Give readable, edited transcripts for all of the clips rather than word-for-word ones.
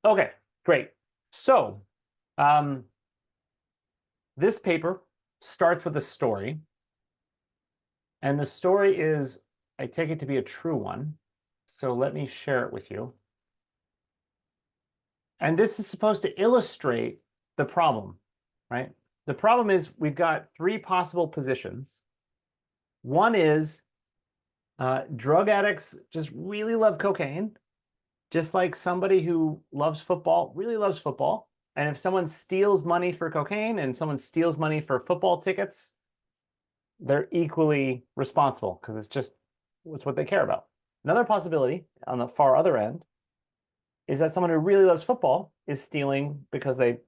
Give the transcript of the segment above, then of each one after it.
Okay, great. So um, this paper starts with a story, and the story is, I take it to be a true one. So let me share it with you. And this is supposed to illustrate the problem, right? The problem is we've got three possible positions. One is drug addicts just really love cocaine, just like somebody who loves football really loves football. And if someone steals money for cocaine and someone steals money for football tickets, they're equally responsible because it's what they care about. Another possibility on the far other end is that someone who really loves football is stealing because they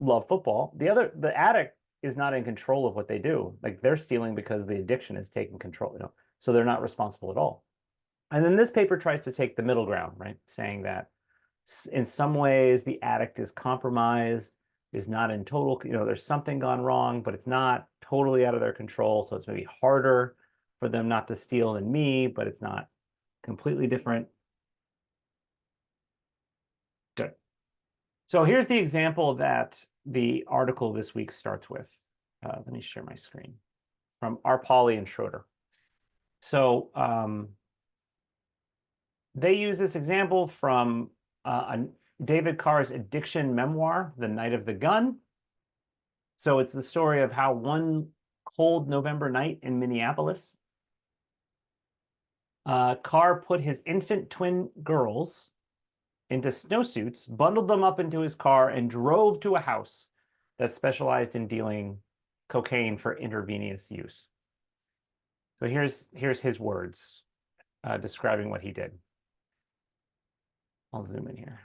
love football. The addict is not in control of what they do. Like they're stealing because the addiction is taking control, so they're not responsible at all. And then this paper tries to take the middle ground, right? Saying that in some ways the addict is compromised, is not in total, there's something gone wrong, but it's not totally out of their control. So it's maybe harder for them not to steal than me, but it's not completely different. Good. So here's the example that the article this week starts with. Let me share my screen from Arpaly and Schroeder. So they use this example from David Carr's addiction memoir, The Night of the Gun. So it's the story of how one cold November night in Minneapolis, Carr put his infant twin girls into snowsuits, bundled them up into his car, and drove to a house that specialized in dealing cocaine for intravenous use. So here's his words describing what he did. I'll zoom in here.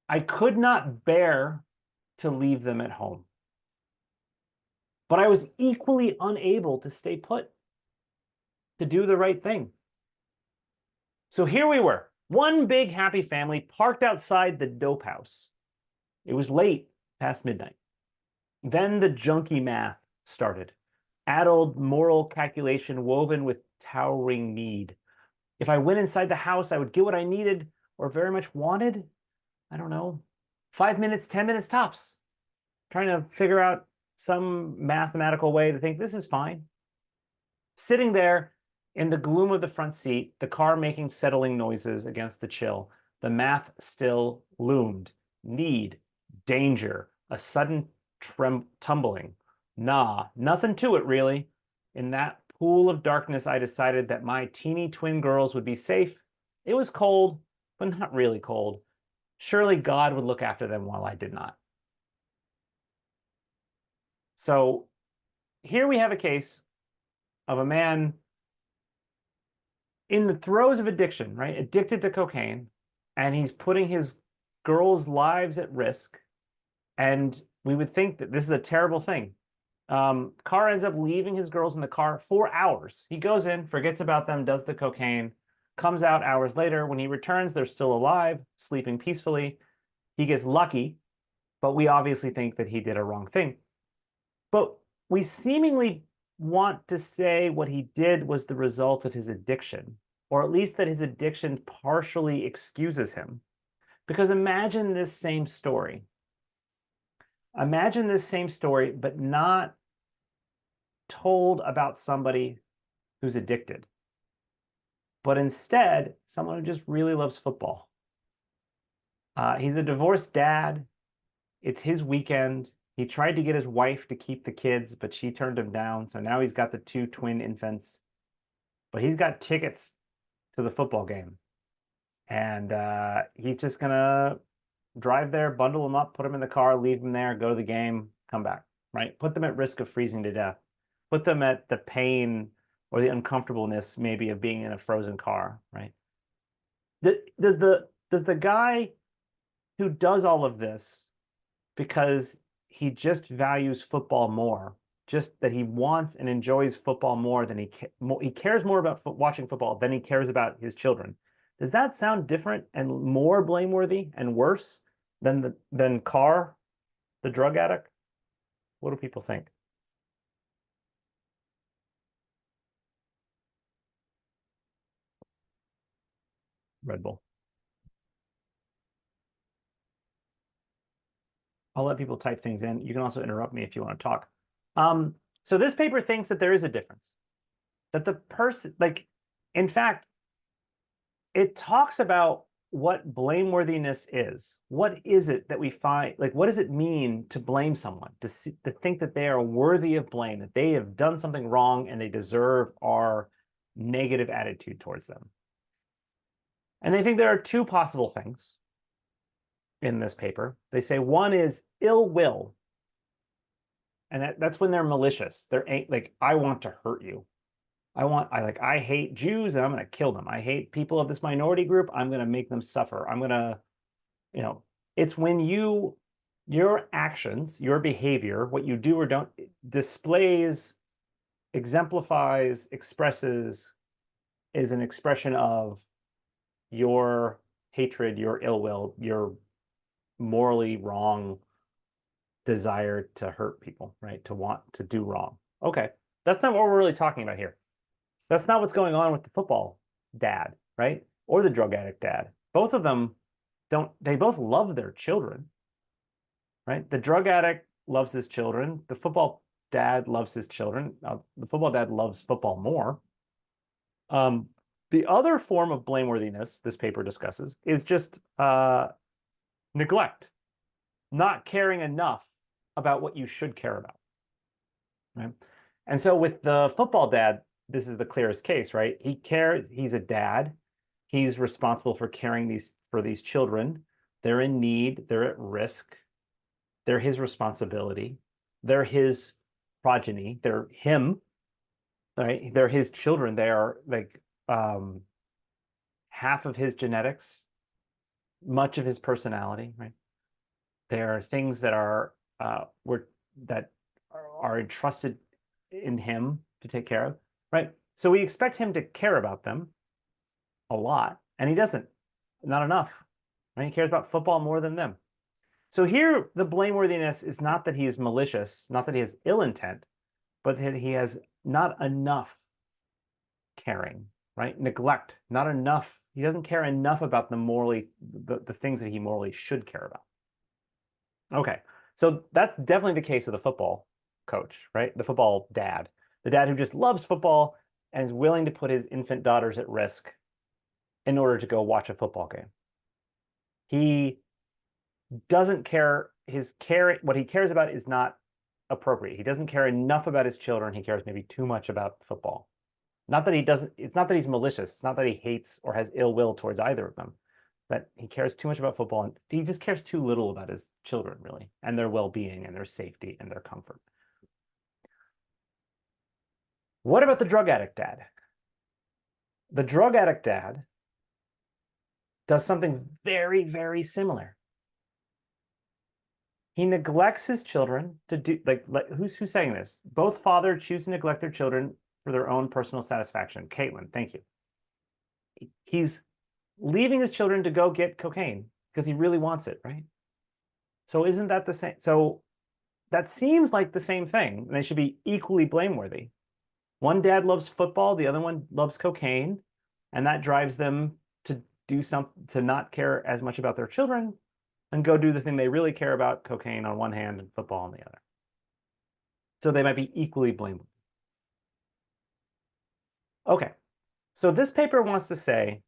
I could not bear to leave them at home, but I was equally unable to stay put, to do the right thing. So here we were, one big happy family parked outside the dope house. It was late, past midnight. Then the junkie math started. Addled moral calculation woven with towering need. If I went inside the house, I would get what I needed or very much wanted. I don't know, 5 minutes, 10 minutes tops. Trying to figure out some mathematical way to think this is fine. Sitting there in the gloom of the front seat, the car making settling noises against the chill, the math still loomed. Need, danger, a sudden tumbling. Nah, nothing to it, really. In that pool of darkness, I decided that my teeny twin girls would be safe. It was cold, but not really cold. Surely God would look after them while I did not. So here we have a case of a man in the throes of addiction, right? Addicted to cocaine, and he's putting his girls' lives at risk. And we would think that this is a terrible thing. Carr ends up leaving his girls in the car for hours. He goes in, forgets about them, does the cocaine, comes out hours later. When he returns, they're still alive, sleeping peacefully. He gets lucky, but we obviously think that he did a wrong thing. But we seemingly want to say what he did was the result of his addiction, or at least that his addiction partially excuses him. Because imagine this same story. Imagine this same story, but not told about somebody who's addicted, but instead someone who just really loves football. He's a divorced dad. It's his weekend. He tried to get his wife to keep the kids, but she turned him down. So now he's got the two twin infants, but he's got tickets to the football game. And he's just going to drive there, bundle them up, put them in the car, leave them there, go to the game, come back, right? Put them at risk of freezing to death. Put them at the pain or the uncomfortableness maybe of being in a frozen car, right? Does the guy who does all of this because he just values football more, just that he wants and enjoys football more than he cares more about watching football than he cares about his children. Does that sound different and more blameworthy and worse than Carr, the drug addict? What do people think? Red Bull. I'll let people type things in. You can also interrupt me if you want to talk. So this paper thinks that there is a difference. That the person, like, in fact, it talks about what blameworthiness is. What is it that we find, like, what does it mean to blame someone, to think that they are worthy of blame, that they have done something wrong and they deserve our negative attitude towards them? And they think there are two possible things in this paper. They say one is ill will. And that's when they're malicious. They're like, I want to hurt you. I hate Jews and I'm going to kill them. I hate people of this minority group. I'm going to make them suffer. I'm going to, it's when your actions, your behavior, what you do or don't displays, exemplifies, expresses, is an expression of your hatred, your ill will, your morally wrong desire to hurt people, right? To want to do wrong. Okay, that's not what we're really talking about here. That's not what's going on with the football dad, right? Or the drug addict dad. Both of them they both love their children, right? The drug addict loves his children. The football dad loves his children. The football dad loves football more. The other form of blameworthiness this paper discusses is just neglect, not caring enough about what you should care about, right? And so with the football dad, this is the clearest case, right? He cares. He's a dad. He's responsible for caring for these children. They're in need. They're at risk. They're his responsibility. They're his progeny. They're him, right? They're his children. They are like half of his genetics, much of his personality, right? There are things that are entrusted in him to take care of, right? So we expect him to care about them a lot, and he doesn't, not enough, right? He cares about football more than them. So here, the blameworthiness is not that he is malicious, not that he has ill intent, but that he has not enough caring, right? Neglect, not enough. He doesn't care enough about the things that he morally should care about. Okay, so that's definitely the case of the football coach, right? The football dad, the dad who just loves football and is willing to put his infant daughters at risk in order to go watch a football game. He doesn't care. What he cares about is not appropriate. He doesn't care enough about his children. He cares maybe too much about football. Not that he doesn't, it's not that he's malicious. It's not that he hates or has ill will towards either of them. That he cares too much about football, and he just cares too little about his children, really, and their well-being and their safety and their comfort. What about the drug addict dad? The drug addict dad does something very, very similar. He neglects his children to do, like who's saying this? Both fathers choose to neglect their children for their own personal satisfaction. Caitlin, thank you. He's leaving his children to go get cocaine because he really wants it, right? So isn't that the same? So that seems like the same thing. They should be equally blameworthy. One dad loves football, the other one loves cocaine, and that drives them to do something, to not care as much about their children and go do the thing they really care about, cocaine on one hand and football on the other. So they might be equally blameworthy. Okay, so this paper wants to say,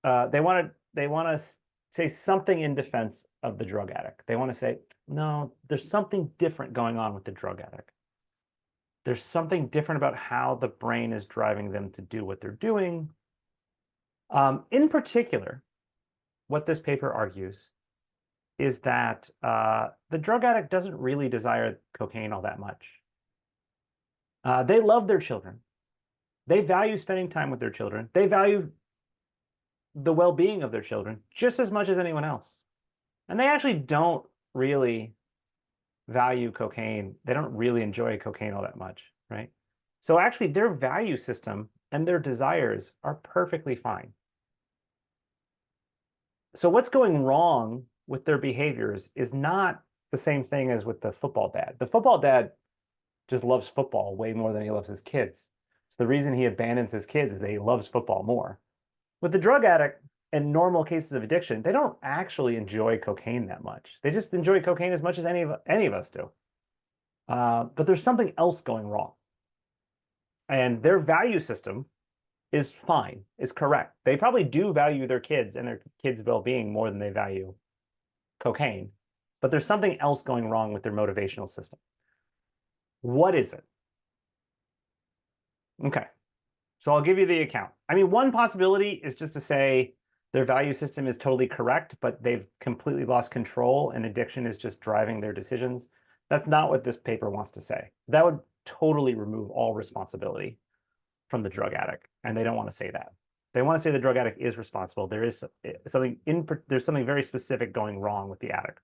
they want to say something in defense of the drug addict. They want to say, no, there's something different going on with the drug addict. There's something different about how the brain is driving them to do what they're doing. In particular, what this paper argues is that the drug addict doesn't really desire cocaine all that much. They love their children. They value spending time with their children. They value the well-being of their children just as much as anyone else. And they actually don't really value cocaine. They don't really enjoy cocaine all that much, right? So actually their value system and their desires are perfectly fine. So what's going wrong with their behaviors is not the same thing as with the football dad. The football dad just loves football way more than he loves his kids. So the reason he abandons his kids is that he loves football more. With the drug addict, in normal cases of addiction, they don't actually enjoy cocaine that much. They just enjoy cocaine as much as any of us do. But there's something else going wrong. And their value system is fine, is correct. They probably do value their kids and their kids' well-being more than they value cocaine. But there's something else going wrong with their motivational system. What is it? Okay. So I'll give you the account. I mean, one possibility is just to say their value system is totally correct, but they've completely lost control and addiction is just driving their decisions. That's not what this paper wants to say. That would totally remove all responsibility from the drug addict, and they don't want to say that. They want to say the drug addict is responsible. There is there's something very specific going wrong with the addict.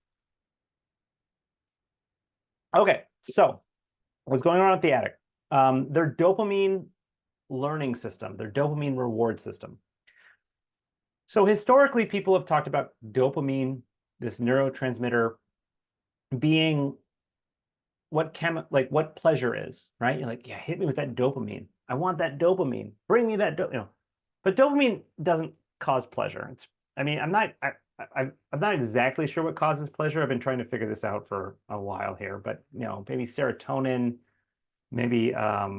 Okay, so what's going on with the addict? Their dopamine learning system, their dopamine reward system. So historically, people have talked about dopamine, this neurotransmitter, being what pleasure is, right? You're like, yeah, hit me with that dopamine. I want that dopamine. Bring me that But dopamine doesn't cause pleasure. I'm not exactly sure what causes pleasure. I've been trying to figure this out for a while here, but maybe serotonin, maybe not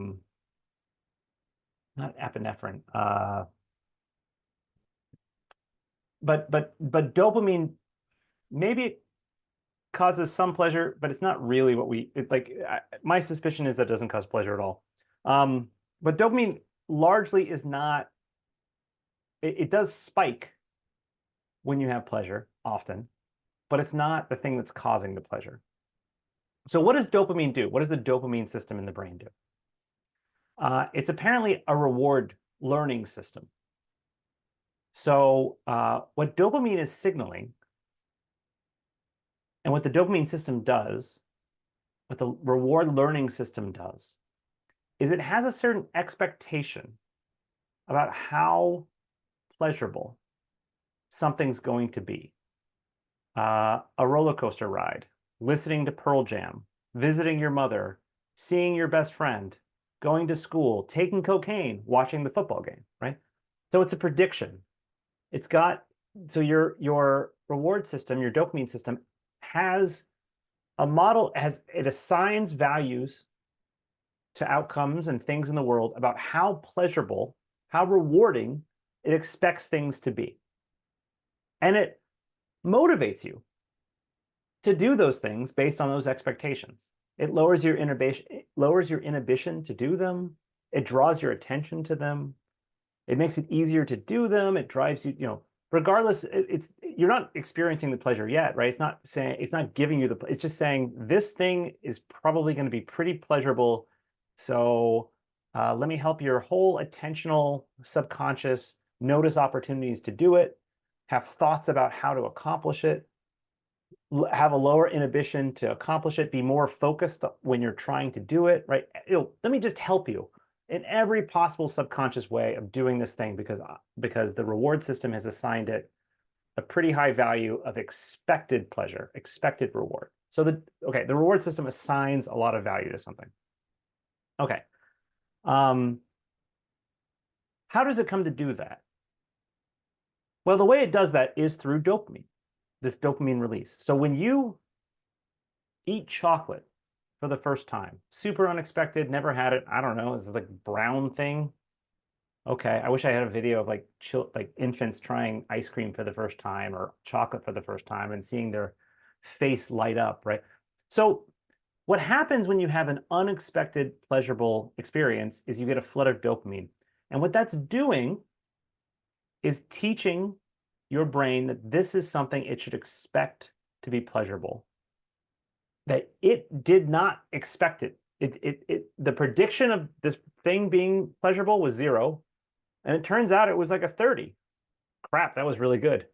epinephrine. But dopamine, maybe it causes some pleasure, but it's not really what my suspicion is that it doesn't cause pleasure at all. But dopamine largely is not, it does spike when you have pleasure often, but it's not the thing that's causing the pleasure. So what does dopamine do? What does the dopamine system in the brain do? It's apparently a reward learning system. So what dopamine is signaling, and what the dopamine system does, what the reward learning system does, is it has a certain expectation about how pleasurable something's going to be. A roller coaster ride, listening to Pearl Jam, visiting your mother, seeing your best friend, going to school, taking cocaine, watching the football game, right? So it's a prediction. So your reward system, your dopamine system, has a model, it assigns values to outcomes and things in the world about how pleasurable, how rewarding it expects things to be. And it motivates you to do those things based on those expectations. It lowers your inhibition to do them. It draws your attention to them. It makes it easier to do them. It drives you, regardless, you're not experiencing the pleasure yet, right? It's not giving you it's just saying this thing is probably going to be pretty pleasurable. So let me help your whole attentional subconscious notice opportunities to do it, have thoughts about how to accomplish it, have a lower inhibition to accomplish it, be more focused when you're trying to do it, right? Let me just help you in every possible subconscious way of doing this thing because the reward system has assigned it a pretty high value of expected pleasure, expected reward. So the reward system assigns a lot of value to something. Okay. How does it come to do that? Well, the way it does that is through dopamine, this dopamine release. So when you eat chocolate for the first time, super unexpected, never had it, I don't know, this is like brown thing. Okay, I wish I had a video of like infants trying ice cream for the first time or chocolate for the first time and seeing their face light up, right? So what happens when you have an unexpected pleasurable experience is you get a flood of dopamine. And what that's doing is teaching your brain that this is something it should expect to be pleasurable, that it did not expect it. The prediction of this thing being pleasurable was 0, and it turns out it was like a 30. Crap, that was really good.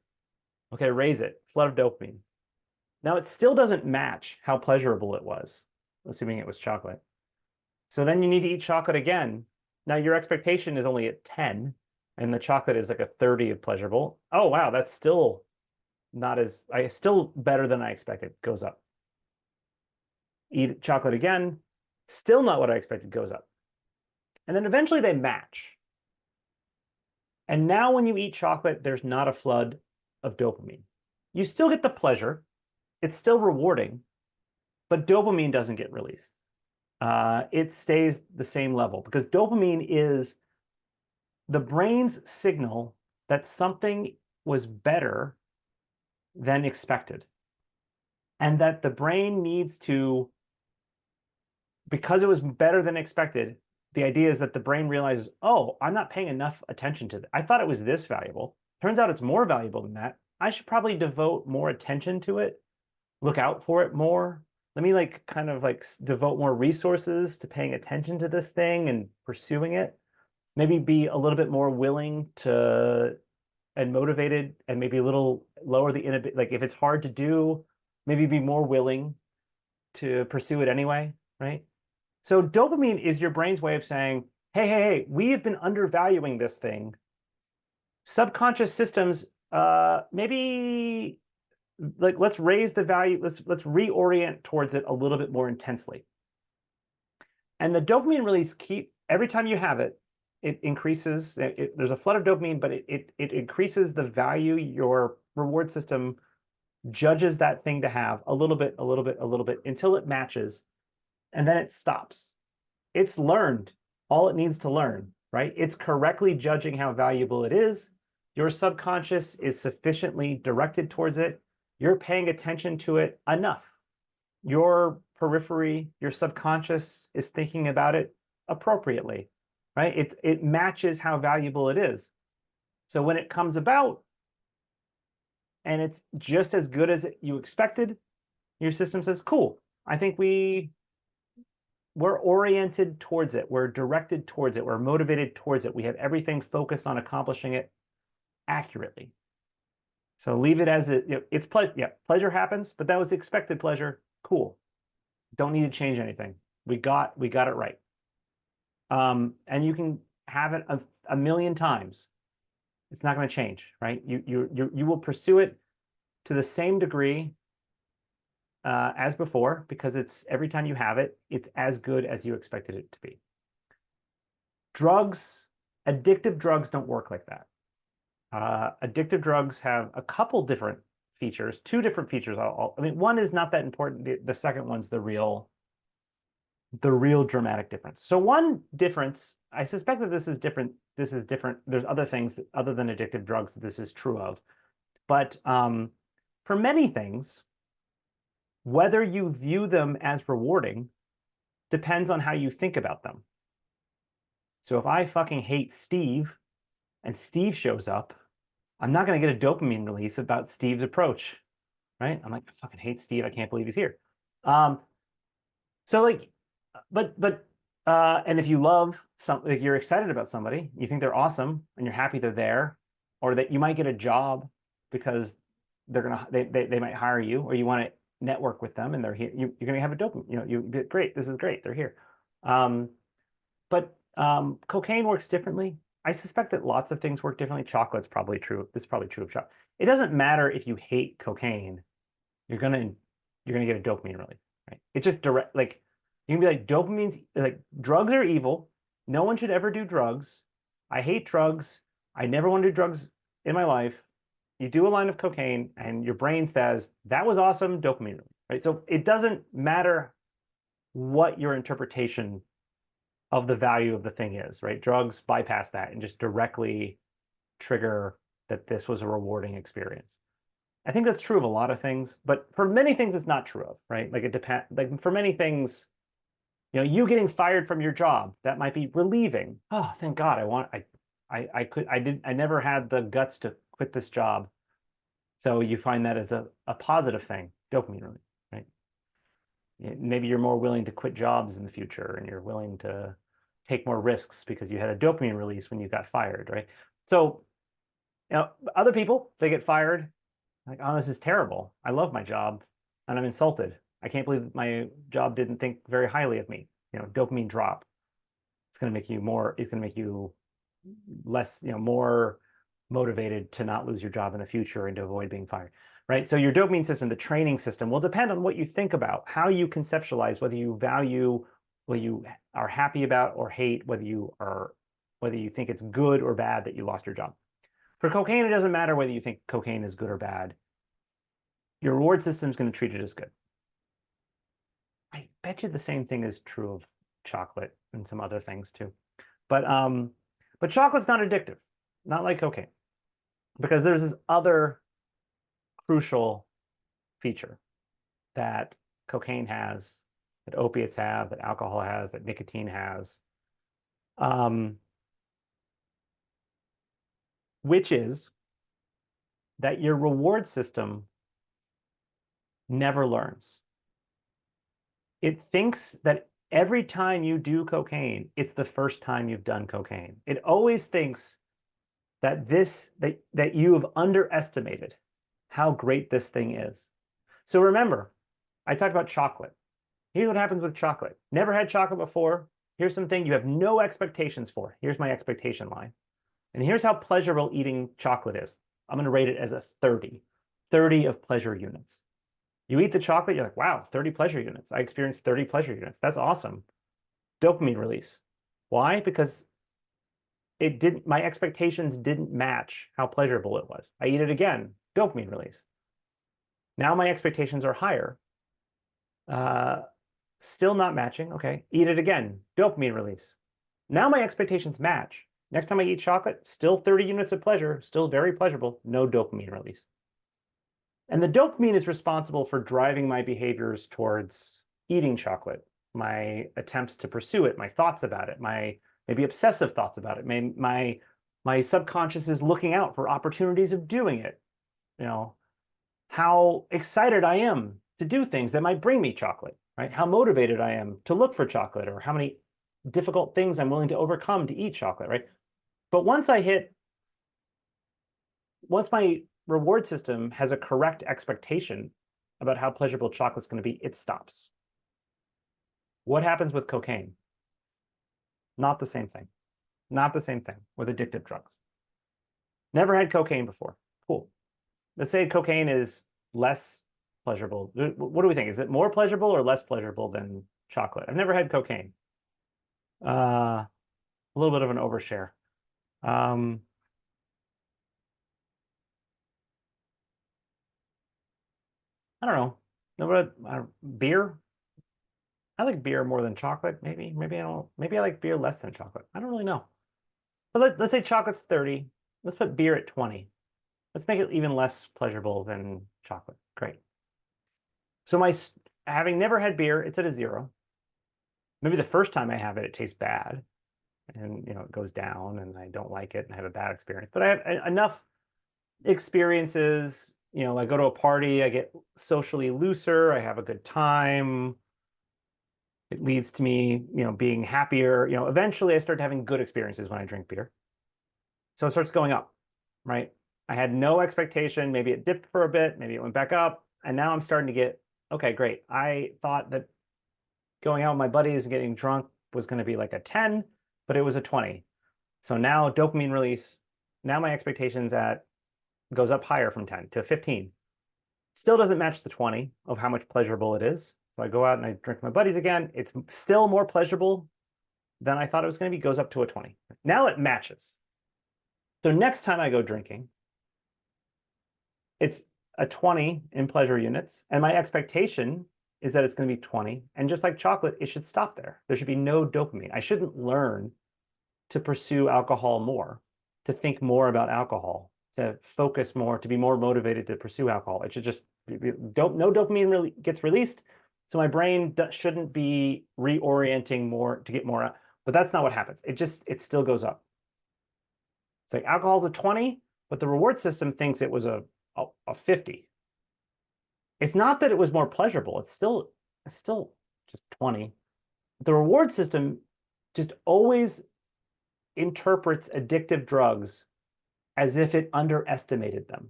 Okay, raise it, flood of dopamine. Now it still doesn't match how pleasurable it was, assuming it was chocolate. So then you need to eat chocolate again. Now your expectation is only at 10, and the chocolate is like a 30 of pleasurable. Oh, wow, that's still still better than I expected, goes up. Eat chocolate again, still not what I expected, goes up. And then eventually they match. And now when you eat chocolate, there's not a flood of dopamine. You still get the pleasure. It's still rewarding, but dopamine doesn't get released. It stays the same level because dopamine is the brain's signal that something was better than expected. And that the brain needs to, because it was better than expected, the idea is that the brain realizes, oh, I'm not paying enough attention to that. I thought it was this valuable. Turns out it's more valuable than that. I should probably devote more attention to it, look out for it more. Let me like kind of like devote more resources to paying attention to this thing and pursuing it. Maybe be a little bit more willing to and motivated and maybe a little lower the inhibition. Like if it's hard to do, maybe be more willing to pursue it anyway, right? So dopamine is your brain's way of saying, hey, hey, hey, we have been undervaluing this thing. Subconscious systems, maybe like let's raise the value, let's reorient towards it a little bit more intensely. And the dopamine release every time you have it, it increases, there's a flood of dopamine, but it increases the value your reward system judges that thing to have a little bit, a little bit, a little bit until it matches. And then it stops. It's learned all it needs to learn, right? It's correctly judging how valuable it is. Your subconscious is sufficiently directed towards it. You're paying attention to it enough. Your periphery, your subconscious is thinking about it appropriately, right? It matches how valuable it is. So when it comes about and it's just as good as you expected, your system says, cool, I think we're oriented towards it. We're directed towards it. We're motivated towards it. We have everything focused on accomplishing it accurately. So leave it as it's pleasure happens, but that was expected pleasure. Cool. Don't need to change anything. We got it right. And you can have it a million times. It's not going to change, right? You will pursue it to the same degree as before because it's every time you have it, it's as good as you expected it to be. Addictive drugs don't work like that. Addictive drugs have a couple different features, two different features. I mean, one is not that important. The second one's the real dramatic difference. So one difference, I suspect that this is different. There's other things other than addictive drugs that this is true of. But for many things, whether you view them as rewarding depends on how you think about them. So if I fucking hate Steve and Steve shows up, I'm not going to get a dopamine release about Steve's approach, right? I'm like, I fucking hate Steve. I can't believe he's here. So like, and if you love something, like you're excited about somebody, you think they're awesome and you're happy they're there, or that you might get a job because they might hire you, or you want to network with them and they're here, you're going to have a dopamine, great, this is great, they're here. But cocaine works differently. I suspect that lots of things work differently. Chocolate's probably true. This is probably true of chocolate. It doesn't matter if you hate cocaine, you're gonna get a dopamine release, right? It's just direct. Like you can be like, dopamine's like, drugs are evil. No one should ever do drugs. I hate drugs. I never want to do drugs in my life. You do a line of cocaine and your brain says, that was awesome, dopamine release, right? So it doesn't matter what your interpretation of the value of the thing is, right? Drugs bypass that and just directly trigger that this was a rewarding experience. I think that's true of a lot of things, but for many things it's not true of, right? Like it depends. Like for many things, you getting fired from your job, that might be relieving. Oh, thank God! I never had the guts to quit this job, so you find that as a positive thing, dopamine release, right? Maybe you're more willing to quit jobs in the future and you're willing to take more risks because you had a dopamine release when you got fired, right? So, other people, they get fired, like, oh, this is terrible. I love my job and I'm insulted. I can't believe my job didn't think very highly of me. Dopamine drop. It's going to make you less, more motivated to not lose your job in the future and to avoid being fired. Right. So your dopamine system, the training system, will depend on what you think about, how you conceptualize, whether you value what you are happy about or hate, whether you are whether you think it's good or bad that you lost your job. For cocaine, it doesn't matter whether you think cocaine is good or bad. Your reward system is going to treat it as good. I bet you the same thing is true of chocolate and some other things too. But chocolate's not addictive, not like cocaine, because there's this other crucial feature that cocaine has, that opiates have, that alcohol has, that nicotine has, which is that your reward system never learns. It thinks that every time you do cocaine, it's the first time you've done cocaine. It always thinks that that you have underestimated how great this thing is. So remember, I talked about chocolate. Here's what happens with chocolate. Never had chocolate before. Here's something you have no expectations for. Here's my expectation line. And here's how pleasurable eating chocolate is. I'm going to rate it as a 30. 30 of pleasure units. You eat the chocolate, you're like, wow, 30 pleasure units. I experienced 30 pleasure units. That's awesome. Dopamine release. Why? Because my expectations didn't match how pleasurable it was. I eat it again, dopamine release. Now my expectations are higher. Still not matching. Okay, eat it again, dopamine release. Now my expectations match. Next time I eat chocolate, still 30 units of pleasure, still very pleasurable, no dopamine release. And the dopamine is responsible for driving my behaviors towards eating chocolate, my attempts to pursue it, my thoughts about it, my maybe obsessive thoughts about it. My subconscious is looking out for opportunities of doing it. You know, how excited I am to do things that might bring me chocolate, right? How motivated I am to look for chocolate, or how many difficult things I'm willing to overcome to eat chocolate, right? But once my reward system has a correct expectation about how pleasurable chocolate's going to be, it stops. What happens with cocaine? Not the same thing. Not the same thing with addictive drugs. Never had cocaine before. Cool. Let's say cocaine is less pleasurable. What do we think? Is it more pleasurable or less pleasurable than chocolate? I've never had cocaine. A little bit of an overshare. I don't know. No, beer. I like beer more than chocolate. Maybe I don't. Maybe I like beer less than chocolate. I don't really know. But let's say chocolate's 30. Let's put beer at 20. Let's make it even less pleasurable than chocolate. Great. So having never had beer, it's at a 0. Maybe the first time I have it, it tastes bad, and it goes down, and I don't like it, and I have a bad experience. But I have enough experiences. I go to a party, I get socially looser, I have a good time. It leads to me, being happier. Eventually I start having good experiences when I drink beer. So it starts going up, right? I had no expectation. Maybe it dipped for a bit, maybe it went back up, and now I'm starting to get, okay, great. I thought that going out with my buddies and getting drunk was going to be like a 10, but it was a 20. So now dopamine release, now my expectations goes up higher from 10 to 15. Still doesn't match the 20 of how much pleasurable it is. So I go out and I drink with my buddies again. It's still more pleasurable than I thought it was going to be. Goes up to a 20. Now it matches. So next time I go drinking, it's a 20 in pleasure units. And my expectation is that it's going to be 20. And just like chocolate, it should stop there. There should be no dopamine. I shouldn't learn to pursue alcohol more, to think more about alcohol, to focus more, to be more motivated to pursue alcohol. It should just no dopamine really gets released. So my brain shouldn't be reorienting more to get more, but that's not what happens. It still goes up. It's like alcohol's a 20, but the reward system thinks it was a 50. It's not that it was more pleasurable. It's still just 20. The reward system just always interprets addictive drugs as if it underestimated them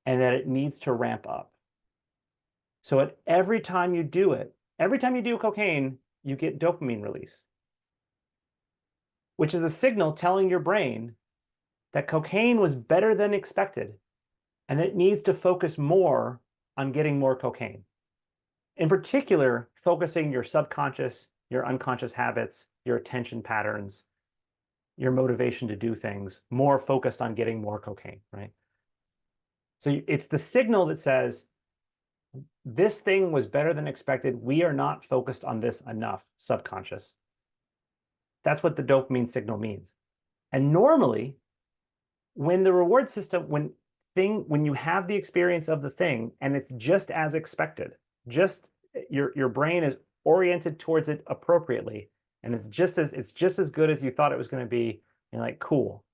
and that it needs to ramp up. So every time you do cocaine, you get dopamine release, which is a signal telling your brain that cocaine was better than expected and it needs to focus more on getting more cocaine. In particular, focusing your subconscious, your unconscious habits, your attention patterns, your motivation to do things, more focused on getting more cocaine, right? So it's the signal that says, this thing was better than expected. We are not focused on this enough, subconscious. That's what the dopamine signal means. And normally, when the reward system, when you have the experience of the thing and it's just as expected, just your brain is oriented towards it appropriately, and it's just as good as you thought it was going to be, you're like, cool,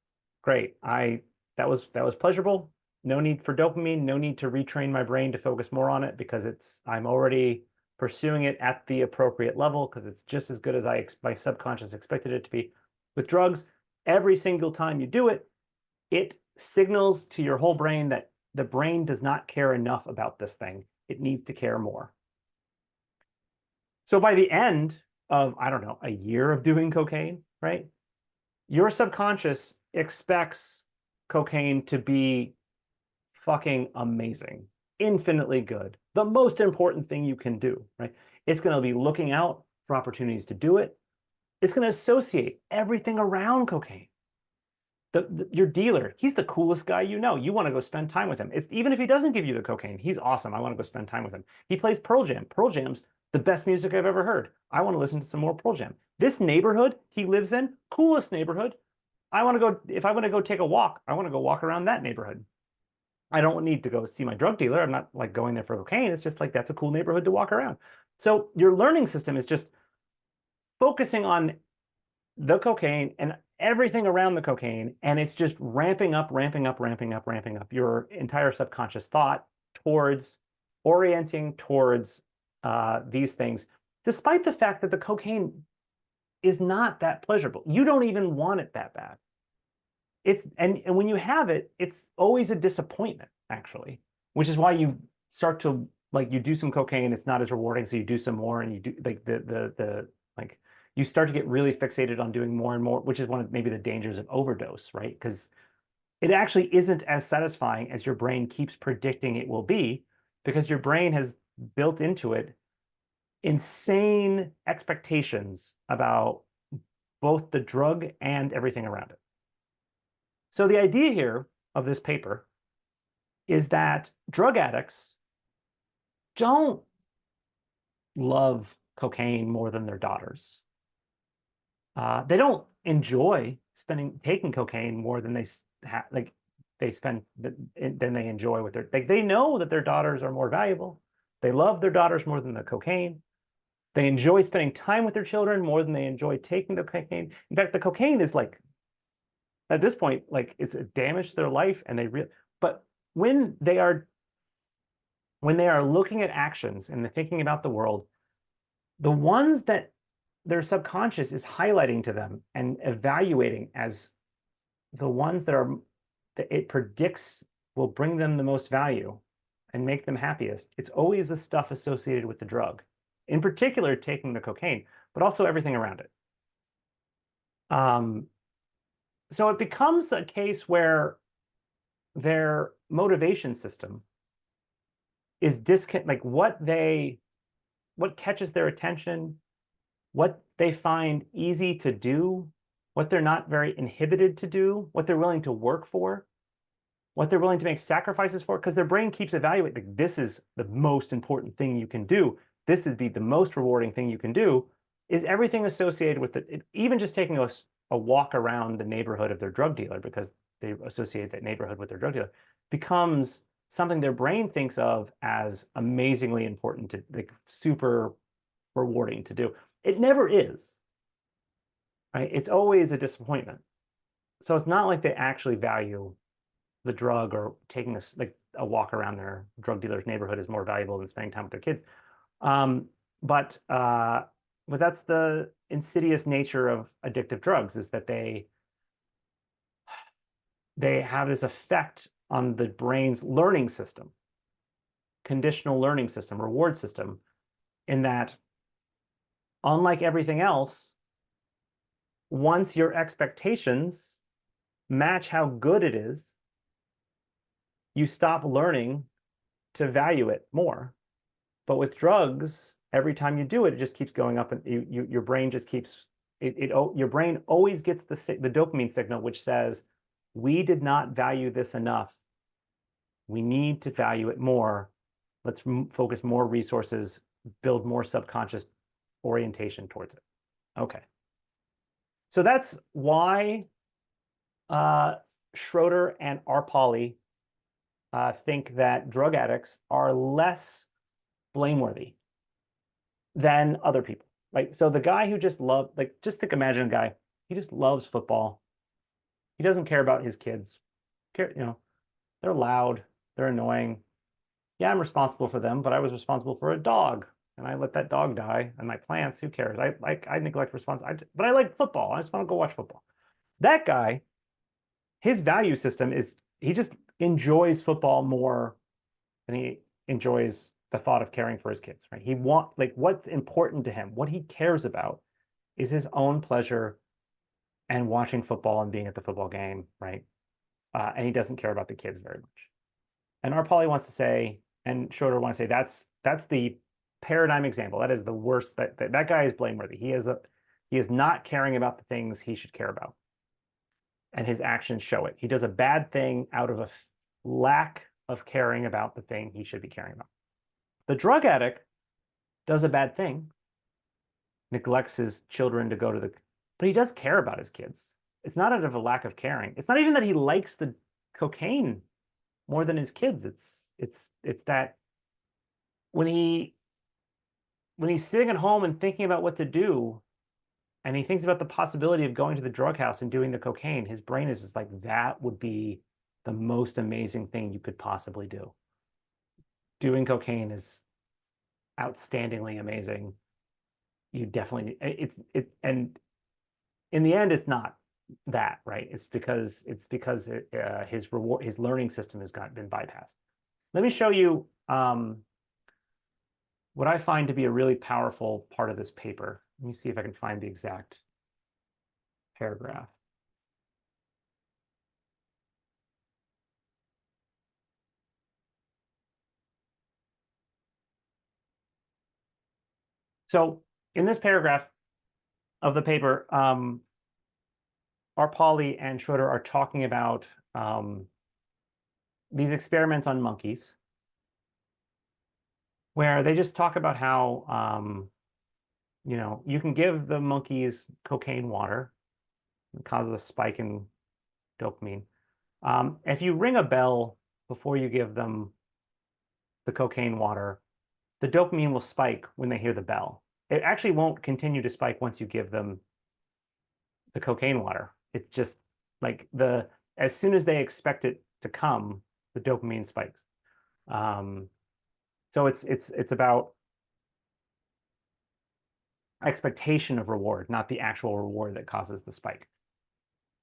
great. That was pleasurable. No need for dopamine, no need to retrain my brain to focus more on it because I'm already pursuing it at the appropriate level because it's just as good as my subconscious expected it to be. With drugs, every single time you do it, it signals to your whole brain that the brain does not care enough about this thing. It needs to care more. So by the end of, I don't know, a year of doing cocaine, right? Your subconscious expects cocaine to be fucking amazing, infinitely good, the most important thing you can do, right? It's going to be looking out for opportunities to do it. It's going to associate everything around cocaine. Your dealer, he's the coolest guy you know. You want to go spend time with him. Even if he doesn't give you the cocaine, he's awesome. I want to go spend time with him. He plays Pearl Jam. Pearl Jam's the best music I've ever heard. I want to listen to some more Pearl Jam. This neighborhood he lives in, coolest neighborhood. If I want to go take a walk, I want to go walk around that neighborhood. I don't need to go see my drug dealer. I'm not like going there for cocaine. It's just like, that's a cool neighborhood to walk around. So your learning system is just focusing on the cocaine and everything around the cocaine, and it's just ramping up your entire subconscious thought towards orienting towards these things, despite the fact that the cocaine is not that pleasurable. You don't even want it that bad. And when you have it, it's always a disappointment, actually, which is why you start to, like, you do some cocaine, it's not as rewarding, so you do some more, and you do like you start to get really fixated on doing more and more, which is one of maybe the dangers of overdose, right? Because it actually isn't as satisfying as your brain keeps predicting it will be, because your brain has built into it insane expectations about both the drug and everything around it. So the idea here of this paper is that drug addicts don't love cocaine more than their daughters. They don't enjoy taking cocaine more than they enjoy with their, like, they know that their daughters are more valuable. They love their daughters more than the cocaine. They enjoy spending time with their children more than they enjoy taking the cocaine. In fact, the cocaine is like, at this point, like, it's a damage to their life, and but when they are looking at actions and they're thinking about the world, the ones that their subconscious is highlighting to them and evaluating as the ones that it predicts will bring them the most value and make them happiest, it's always the stuff associated with the drug, in particular taking the cocaine, but also everything around it. So it becomes a case where their motivation system is like what catches their attention, what they find easy to do, what they're not very inhibited to do, what they're willing to work for, what they're willing to make sacrifices for, because their brain keeps evaluating, like, this is the most important thing you can do. This would be the most rewarding thing you can do, is everything associated with it, even just taking a walk around the neighborhood of their drug dealer, because they associate that neighborhood with their drug dealer, becomes something their brain thinks of as amazingly important to, like, super rewarding to do. It never is, right? It's always a disappointment. So it's not like they actually value the drug, or taking a walk around their drug dealer's neighborhood is more valuable than spending time with their kids. But that's the insidious nature of addictive drugs, is that they have this effect on the brain's learning system, conditional learning system, reward system, in that, unlike everything else, once your expectations match how good it is, you stop learning to value it more. But with drugs, every time you do it, it just keeps going up, and your brain just keeps your brain always gets the dopamine signal, which says, we did not value this enough. We need to value it more. Let's focus more resources, build more subconscious orientation towards it. Okay. So that's why Schroeder and Arpaly think that drug addicts are less blameworthy than other people. Like, so the guy who just loved, like, just imagine a guy, he just loves football. He doesn't care about his kids. They're loud, they're annoying. Yeah, I'm responsible for them, but I was responsible for a dog, and I let that dog die. And my plants, who cares? I neglect responsibility, but I like football. I just want to go watch football. That guy, his value system is he just enjoys football more than he enjoys the thought of caring for his kids, right? What's important to him, what he cares about is his own pleasure and watching football and being at the football game, right? And he doesn't care about the kids very much. And Arpaly wants to say, and Schroeder wants to say, that's the paradigm example. That is the worst. That guy is blameworthy. He is not caring about the things he should care about, and his actions show it. He does a bad thing out of a lack of caring about the thing he should be caring about. The drug addict does a bad thing, neglects his children to go to but he does care about his kids. It's not out of a lack of caring. It's not even that he likes the cocaine more than his kids. It's that when he's sitting at home and thinking about what to do, and he thinks about the possibility of going to the drug house and doing the cocaine, his brain is just like, that would be the most amazing thing you could possibly do. Doing cocaine is outstandingly amazing. You definitely, and in the end, it's not that, right? It's because his learning system has been bypassed. Let me show you what I find to be a really powerful part of this paper. Let me see if I can find the exact paragraph. So in this paragraph of the paper, Arpaly and Schroeder are talking about these experiments on monkeys, where they just talk about how you can give the monkeys cocaine water, it causes a spike in dopamine. If you ring a bell before you give them the cocaine water, the dopamine will spike when they hear the bell. It actually won't continue to spike once you give them the cocaine water. It's just like as soon as they expect it to come, the dopamine spikes. So it's about expectation of reward, not the actual reward that causes the spike.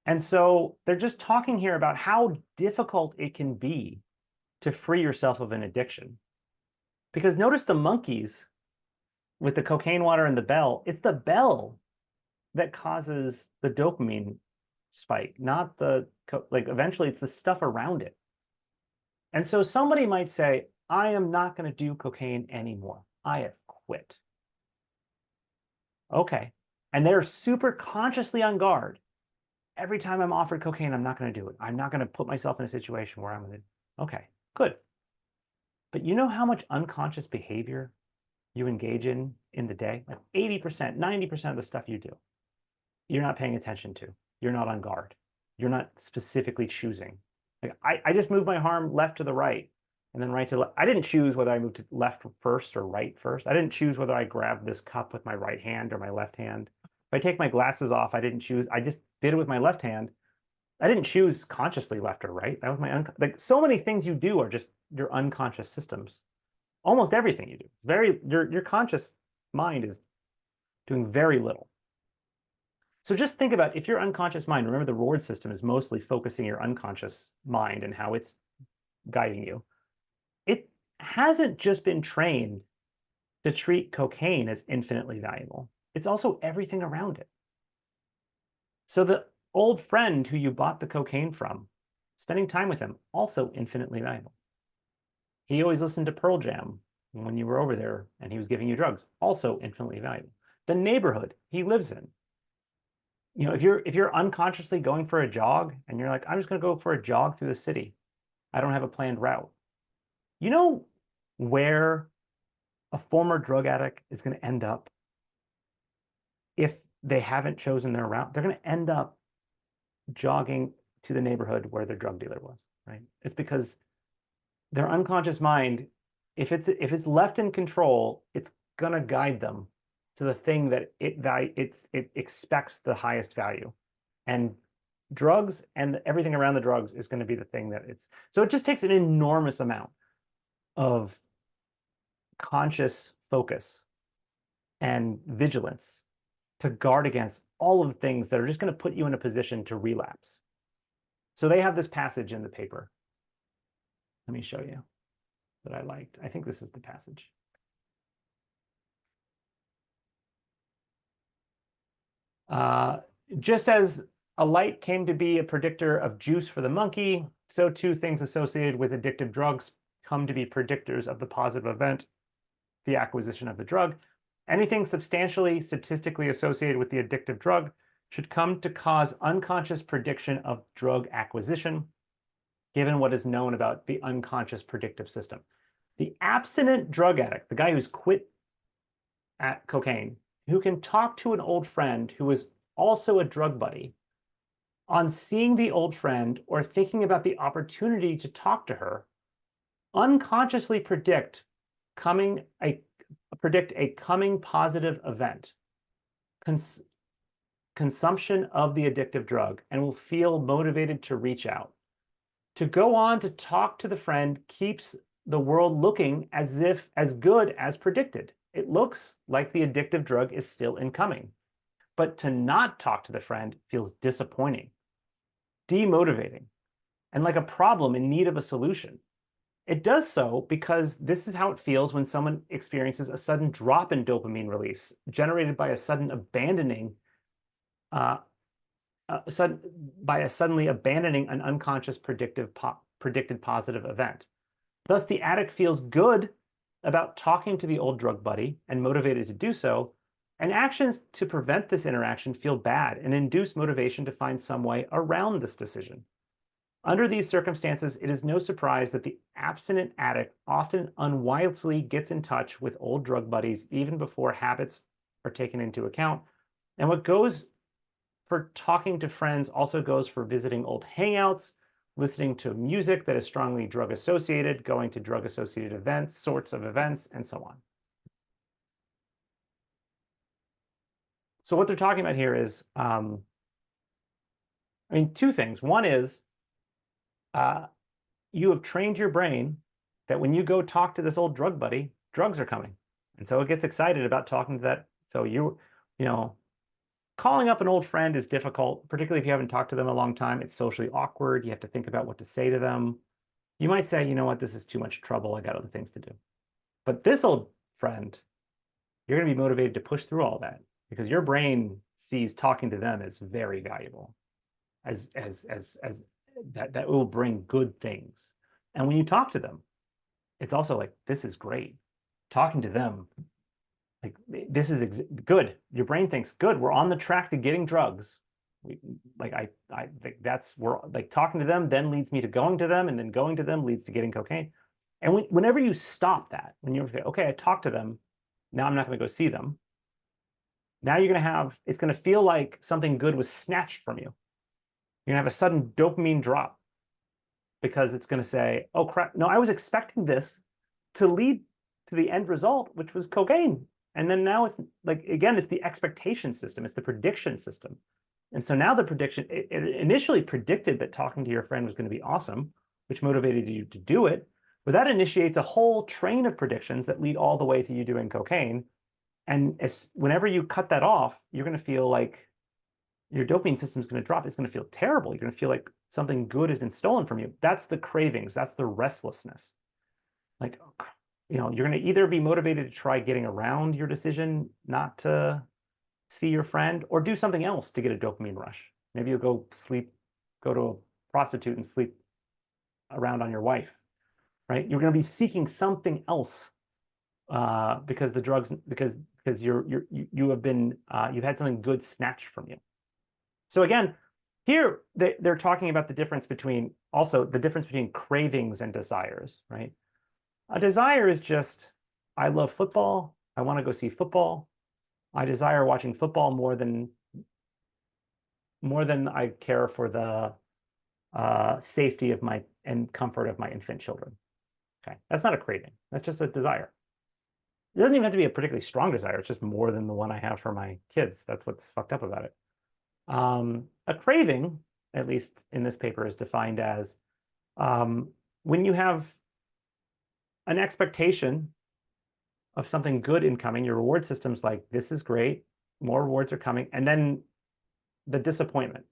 And so they're just talking here about how difficult it can be to free yourself of an addiction. Because notice the monkeys with the cocaine water and the bell, it's the bell that causes the dopamine spike, not eventually it's the stuff around it. And so somebody might say, I am not going to do cocaine anymore. I have quit. Okay. And they're super consciously on guard. Every time I'm offered cocaine, I'm not going to do it. I'm not going to put myself in a situation where I'm going to, okay, good. But you know how much unconscious behavior you engage in the day? Like 80%, 90% of the stuff you do, you're not paying attention to. You're not on guard. You're not specifically choosing. Like I just moved my arm left to the right and then right to left. I didn't choose whether I moved to left first or right first. I didn't choose whether I grabbed this cup with my right hand or my left hand. If I take my glasses off, I didn't choose. I just did it with my left hand. I didn't choose consciously left or right. That was my like so many things you do are just your unconscious systems. Almost everything you do. Your conscious mind is doing very little. So just think about if your unconscious mind, remember the reward system is mostly focusing your unconscious mind and how it's guiding you. It hasn't just been trained to treat cocaine as infinitely valuable. It's also everything around it. So the old friend who you bought the cocaine from, spending time with him, also infinitely valuable. He always listened to Pearl Jam when you were over there and he was giving you drugs, also infinitely valuable. The neighborhood he lives in, if you're unconsciously going for a jog and you're like, I'm just going to go for a jog through the city. I don't have a planned route. You know where a former drug addict is going to end up if they haven't chosen their route? They're going to end up jogging to the neighborhood where their drug dealer was, right? It's because their unconscious mind, if it's left in control, it's going to guide them to the thing that it expects the highest value. And drugs and everything around the drugs is going to be the thing that it's. So it just takes an enormous amount of conscious focus and vigilance to guard against all of the things that are just going to put you in a position to relapse. So they have this passage in the paper. Let me show you that I liked. I think this is the passage. Just as a light came to be a predictor of juice for the monkey, so too things associated with addictive drugs come to be predictors of the positive event, the acquisition of the drug. Anything substantially statistically associated with the addictive drug should come to cause unconscious prediction of drug acquisition, given what is known about the unconscious predictive system. The abstinent drug addict, the guy who's quit at cocaine, who can talk to an old friend who is also a drug buddy, on seeing the old friend or thinking about the opportunity to talk to her, unconsciously predict a coming positive event, consumption of the addictive drug, and will feel motivated to reach out. To go on to talk to the friend keeps the world looking as good as predicted. It looks like the addictive drug is still incoming. But to not talk to the friend feels disappointing, demotivating, and like a problem in need of a solution. It does so because this is how it feels when someone experiences a sudden drop in dopamine release generated by a suddenly abandoning an unconscious predicted positive event. Thus, the addict feels good about talking to the old drug buddy and motivated to do so, and actions to prevent this interaction feel bad and induce motivation to find some way around this decision. Under these circumstances, it is no surprise that the abstinent addict often unwisely gets in touch with old drug buddies even before habits are taken into account. And what goes for talking to friends also goes for visiting old hangouts, listening to music that is strongly drug associated, going to drug associated events, sorts of events, and so on. So what they're talking about here is, two things. One is, you have trained your brain that when you go talk to this old drug buddy, drugs are coming. And so it gets excited about talking to that. So calling up an old friend is difficult, particularly if you haven't talked to them in a long time. It's socially awkward. You have to think about what to say to them. You might say, you know what, this is too much trouble. I got other things to do. But this old friend, you're going to be motivated to push through all that because your brain sees talking to them as very valuable, as that will bring good things. And when you talk to them, it's also like, this is great. Talking to them, like, this is good. Your brain thinks, good, we're on the track to getting drugs. I think we're like, talking to them then leads me to going to them, and then going to them leads to getting cocaine. And whenever you stop that, when you're okay, I talked to them, now I'm not going to go see them. Now it's going to feel like something good was snatched from you. You're going to have a sudden dopamine drop because it's going to say, oh crap, no, I was expecting this to lead to the end result, which was cocaine. And then now it's like, again, it's the expectation system, it's the prediction system. And so now the prediction, it initially predicted that talking to your friend was going to be awesome, which motivated you to do it. But that initiates a whole train of predictions that lead all the way to you doing cocaine. And whenever you cut that off, you're going to feel like your dopamine system is going to drop. It's going to feel terrible. You're going to feel like something good has been stolen from you. That's the cravings. That's the restlessness. Like, you're going to either be motivated to try getting around your decision not to see your friend, or do something else to get a dopamine rush. Maybe you'll go to a prostitute and sleep around on your wife, right? You're going to be seeking something else because you've had something good snatched from you. So again, here they're talking about the difference between cravings and desires, right? A desire is just, I love football. I want to go see football. I desire watching football more than I care for the safety of my and comfort of my infant children. Okay, that's not a craving. That's just a desire. It doesn't even have to be a particularly strong desire. It's just more than the one I have for my kids. That's what's fucked up about it. A craving, at least in this paper, is defined as when you have an expectation of something good incoming, your reward system's like, this is great, more rewards are coming, and then the disappointment,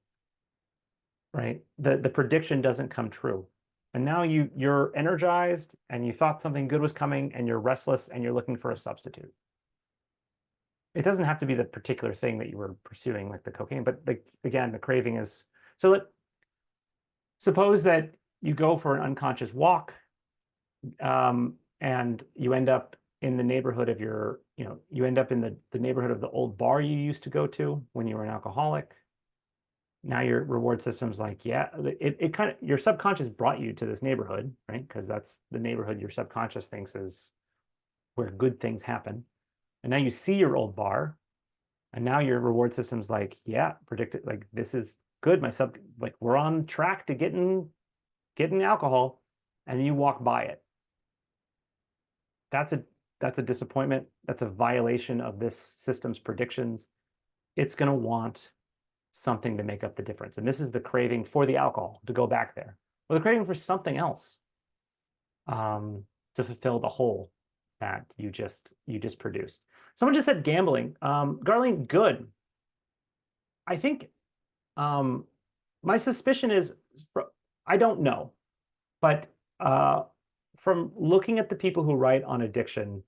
right? The prediction doesn't come true. And now you're energized and you thought something good was coming and you're restless and you're looking for a substitute. It doesn't have to be the particular thing that you were pursuing, like the cocaine, but again, the craving is, so suppose that you go for an unconscious walk, and you end up in the neighborhood of you end up in the neighborhood of the old bar you used to go to when you were an alcoholic. Now your reward system's like, yeah, it kind of, your subconscious brought you to this neighborhood, right? Because that's the neighborhood your subconscious thinks is where good things happen. And now you see your old bar, and now your reward system's like, yeah, predicted, like this is good. Like we're on track to getting alcohol, and you walk by it. That's a disappointment. That's a violation of this system's predictions. It's going to want something to make up the difference. And this is the craving for the alcohol to go back there, or the craving for something else to fulfill the hole that you just produced. Someone just said gambling. Garlene, good. I think my suspicion is, I don't know, but from looking at the people who write on addiction,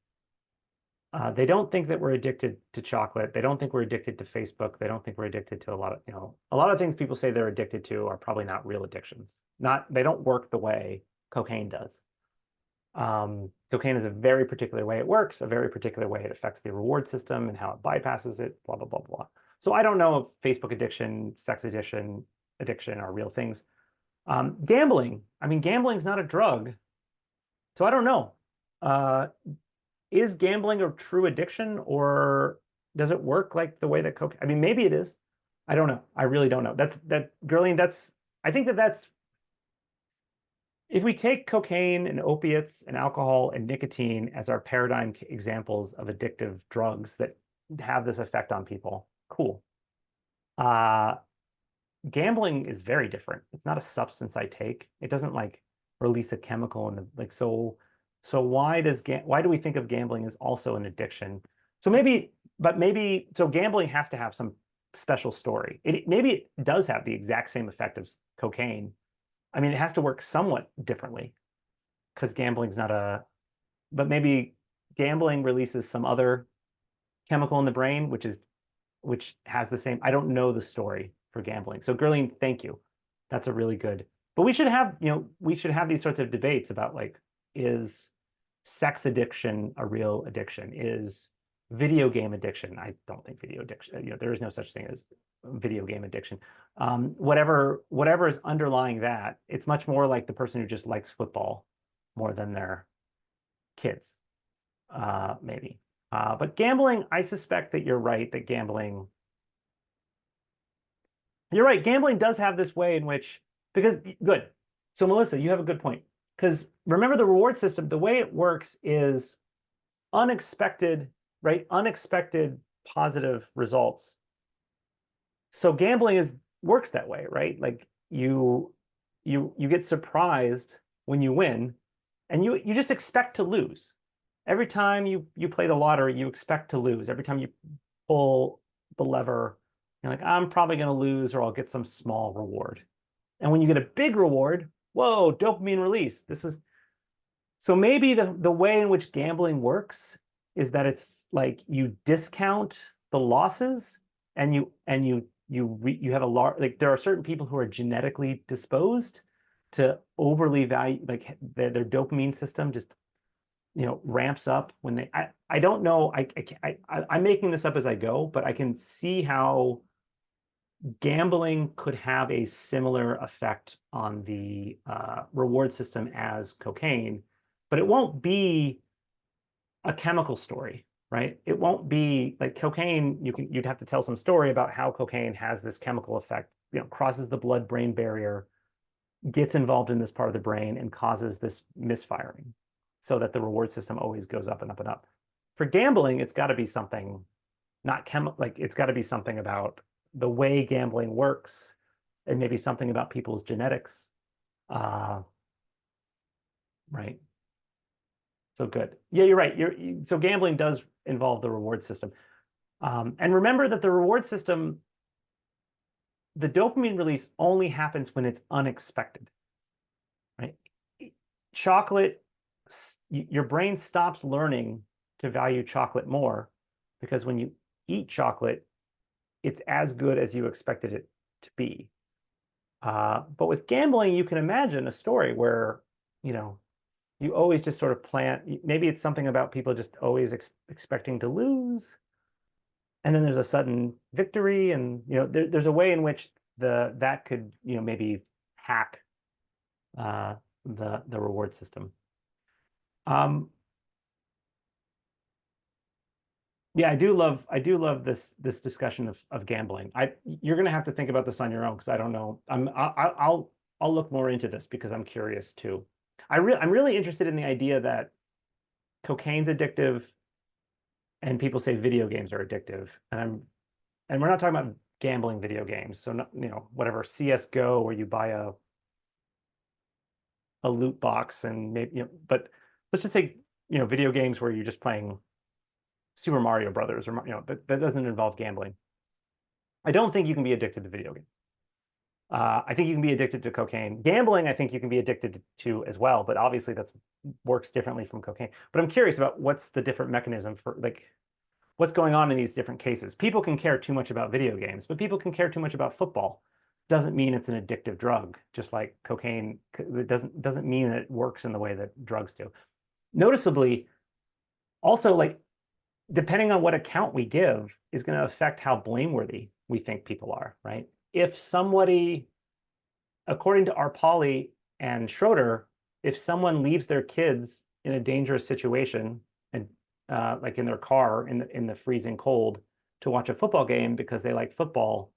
they don't think that we're addicted to chocolate. They don't think we're addicted to Facebook. They don't think we're addicted to a lot of things people say they're addicted to are probably not real addictions. They don't work the way cocaine does. Cocaine is a very particular way it works, a very particular way it affects the reward system and how it bypasses it, blah, blah, blah, blah. So I don't know if Facebook addiction, sex addiction are real things. Gambling, I mean, gambling's not a drug. So I don't know. Is gambling a true addiction, or does it work like the way that cocaine? I mean, maybe it is. I don't know. I really don't know. Gerline, I think that's, if we take cocaine and opiates and alcohol and nicotine as our paradigm examples of addictive drugs that have this effect on people, cool. Gambling is very different. It's not a substance I take. It doesn't like release a chemical in the, like, so why do we think of gambling as also an addiction? So maybe gambling has to have some special story. Maybe it does have the exact same effect as cocaine. I mean, it has to work somewhat differently because gambling's not but maybe gambling releases some other chemical in the brain, which has the same, I don't know the story for gambling. So Gerline, thank you. That's a really good, but we should have these sorts of debates about, like, is sex addiction a real addiction? Is video game addiction? I don't think video addiction, there is no such thing as video game addiction. Whatever is underlying that, it's much more like the person who just likes football more than their kids, maybe. But gambling, I suspect that you're right, that gambling does have this way in which, because, good. So Melissa, you have a good point. Because remember, the reward system, the way it works is unexpected, right? Unexpected positive results. So gambling works that way, right? Like you get surprised when you win, and you just expect to lose. Every time you play the lottery, you expect to lose. Every time you pull the lever, you're like, I'm probably going to lose, or I'll get some small reward. And when you get a big reward, whoa, dopamine release. So maybe the way in which gambling works is that it's like you discount the losses, and you have a large, like, there are certain people who are genetically disposed to overly value, like their dopamine system just ramps up when they, I don't know, I'm making this up as I go, but I can see how gambling could have a similar effect on the reward system as cocaine, but it won't be a chemical story, right? It won't be like cocaine. You'd have to tell some story about how cocaine has this chemical effect, crosses the blood-brain barrier, gets involved in this part of the brain, and causes this misfiring, so that the reward system always goes up and up and up. For gambling, it's got to be something not like it's got to be something about the way gambling works, and maybe something about people's genetics. Right. So good. Yeah, you're right. So gambling does involve the reward system. And remember that the reward system, the dopamine release only happens when it's unexpected, right? Chocolate, your brain stops learning to value chocolate more because when you eat chocolate, it's as good as you expected it to be. But with gambling, you can imagine a story where, you always just sort of maybe it's something about people just always expecting to lose. And then there's a sudden victory. And, there's a way in which that could, maybe hack the reward system. Yeah, I do love this discussion of gambling. You're going to have to think about this on your own because I don't know. I'll look more into this because I'm curious too. I'm really interested in the idea that cocaine's addictive, and people say video games are addictive, and we're not talking about gambling video games. So not, whatever CS:GO where you buy a loot box and maybe, but let's just say, video games where you're just playing Super Mario Brothers, or that doesn't involve gambling. I don't think you can be addicted to video games. I think you can be addicted to cocaine. Gambling, I think you can be addicted to as well, but obviously that works differently from cocaine. But I'm curious about what's the different mechanism for what's going on in these different cases. People can care too much about video games, but people can care too much about football. Doesn't mean it's an addictive drug, just like cocaine. It doesn't mean that it works in the way that drugs do. Noticeably, also, depending on what account we give is going to affect how blameworthy we think people are, right? If somebody, according to Arpaly and Schroeder, if someone leaves their kids in a dangerous situation and like in their car in the freezing cold to watch a football game because they like football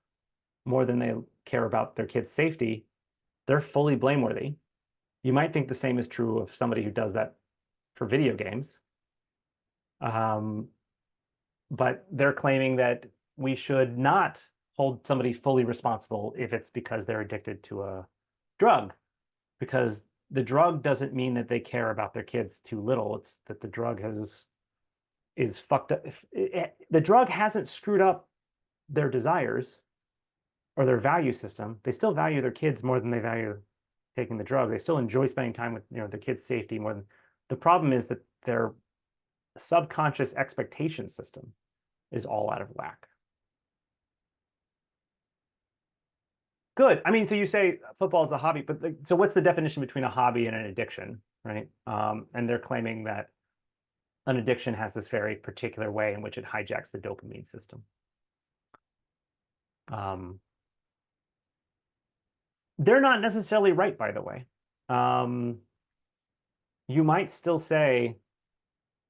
more than they care about their kids' safety, they're fully blameworthy. You might think the same is true of somebody who does that for video games. But they're claiming that we should not hold somebody fully responsible if it's because they're addicted to a drug, because the drug doesn't mean that they care about their kids too little. It's that the drug is fucked up. The drug hasn't screwed up their desires or their value system. They still value their kids more than they value taking the drug. They still enjoy spending time with their kids' safety more than. The problem is that their subconscious expectation system is all out of whack. Good. I mean, so you say football is a hobby, but so what's the definition between a hobby and an addiction, right? And they're claiming that an addiction has this very particular way in which it hijacks the dopamine system. They're not necessarily right, by the way. You might still say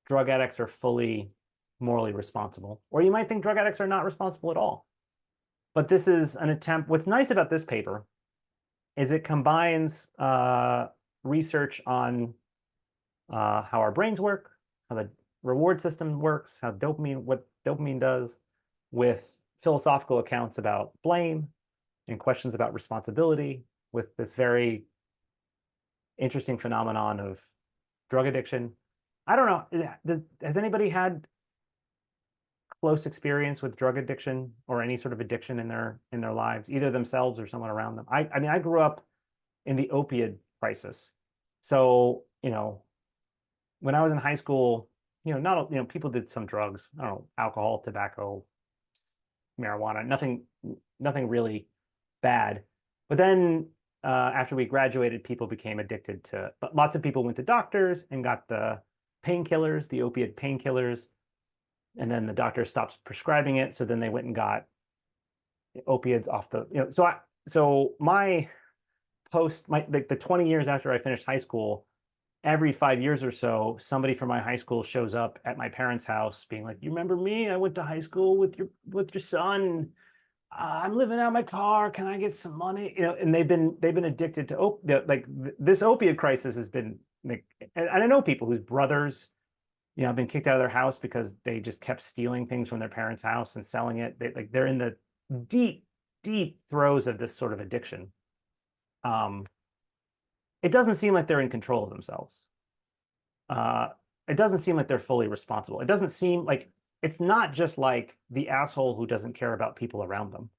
drug addicts are fully morally responsible, or you might think drug addicts are not responsible at all. But this is an attempt. What's nice about this paper is it combines research on how our brains work, how the reward system works, what dopamine does, with philosophical accounts about blame and questions about responsibility, with this very interesting phenomenon of drug addiction. I don't know. Has anybody had close experience with drug addiction or any sort of addiction in their lives, either themselves or someone around them? I mean, I grew up in the opiate crisis. So, when I was in high school, people did some drugs. I don't know, alcohol, tobacco, marijuana, nothing really bad. But then after we graduated, people became addicted but lots of people went to doctors and got the painkillers, the opiate painkillers. And then the doctor stopped prescribing it. So then they went and got opiates off the, so my like the 20 years after I finished high school, every 5 years or so, somebody from my high school shows up at my parents' house being like, you remember me? I went to high school with your son. I'm living out my car. Can I get some money? And they've been addicted to like this opiate crisis has been like, and I know people whose brothers, have been kicked out of their house because they just kept stealing things from their parents' house and selling it. They're in the deep, deep throes of this sort of addiction. Um, it doesn't seem like they're in control of themselves. Uh, it doesn't seem like they're fully responsible. It doesn't seem like it's not just like the asshole who doesn't care about people around them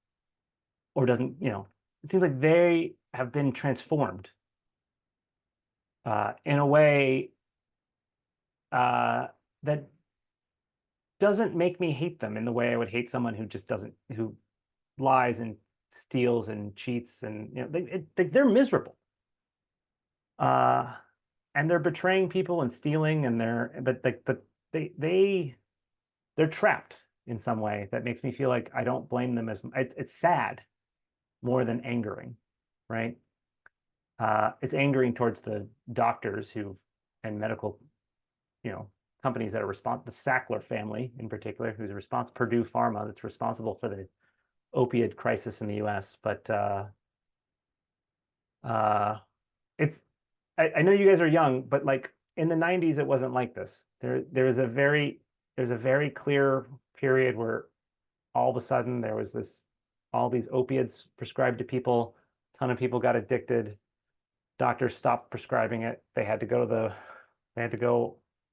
or doesn't, it seems like they have been transformed in a way that doesn't make me hate them in the way I would hate someone who just doesn't, who lies and steals and cheats, and they're miserable. And they're betraying people and stealing, and they're trapped in some way that makes me feel like I don't blame them as it's sad more than angering, right? It's angering towards the doctors and medical, companies that are responsible, the Sackler family in particular, who's responsible, Purdue Pharma, that's responsible for the opioid crisis in the US. But it's, I know you guys are young, but like in the 90s, it wasn't like this. There's a very clear period where all of a sudden there was all these opiates prescribed to people. A ton of people got addicted. Doctors stopped prescribing it. They had to go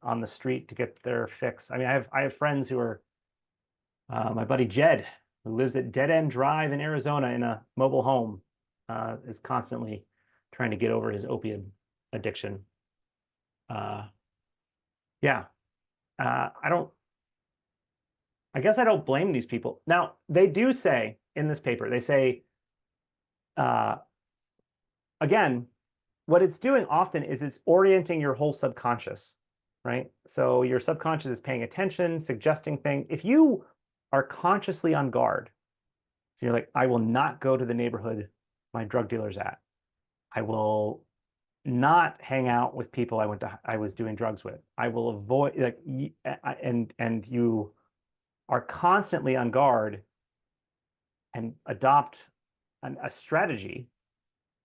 on the street to get their fix. I mean, I have friends who are, my buddy Jed, who lives at Dead End Drive in Arizona in a mobile home, is constantly trying to get over his opiate addiction. Yeah. I guess I don't blame these people. Now, they do say in this paper, they say, again, what it's doing often is it's orienting your whole subconscious, right? So your subconscious is paying attention, suggesting things. If you are consciously on guard, so you're like, I will not go to the neighborhood my drug dealer's at. I will not hang out with people I was doing drugs with. I will avoid, like, and you are constantly on guard and adopt a strategy,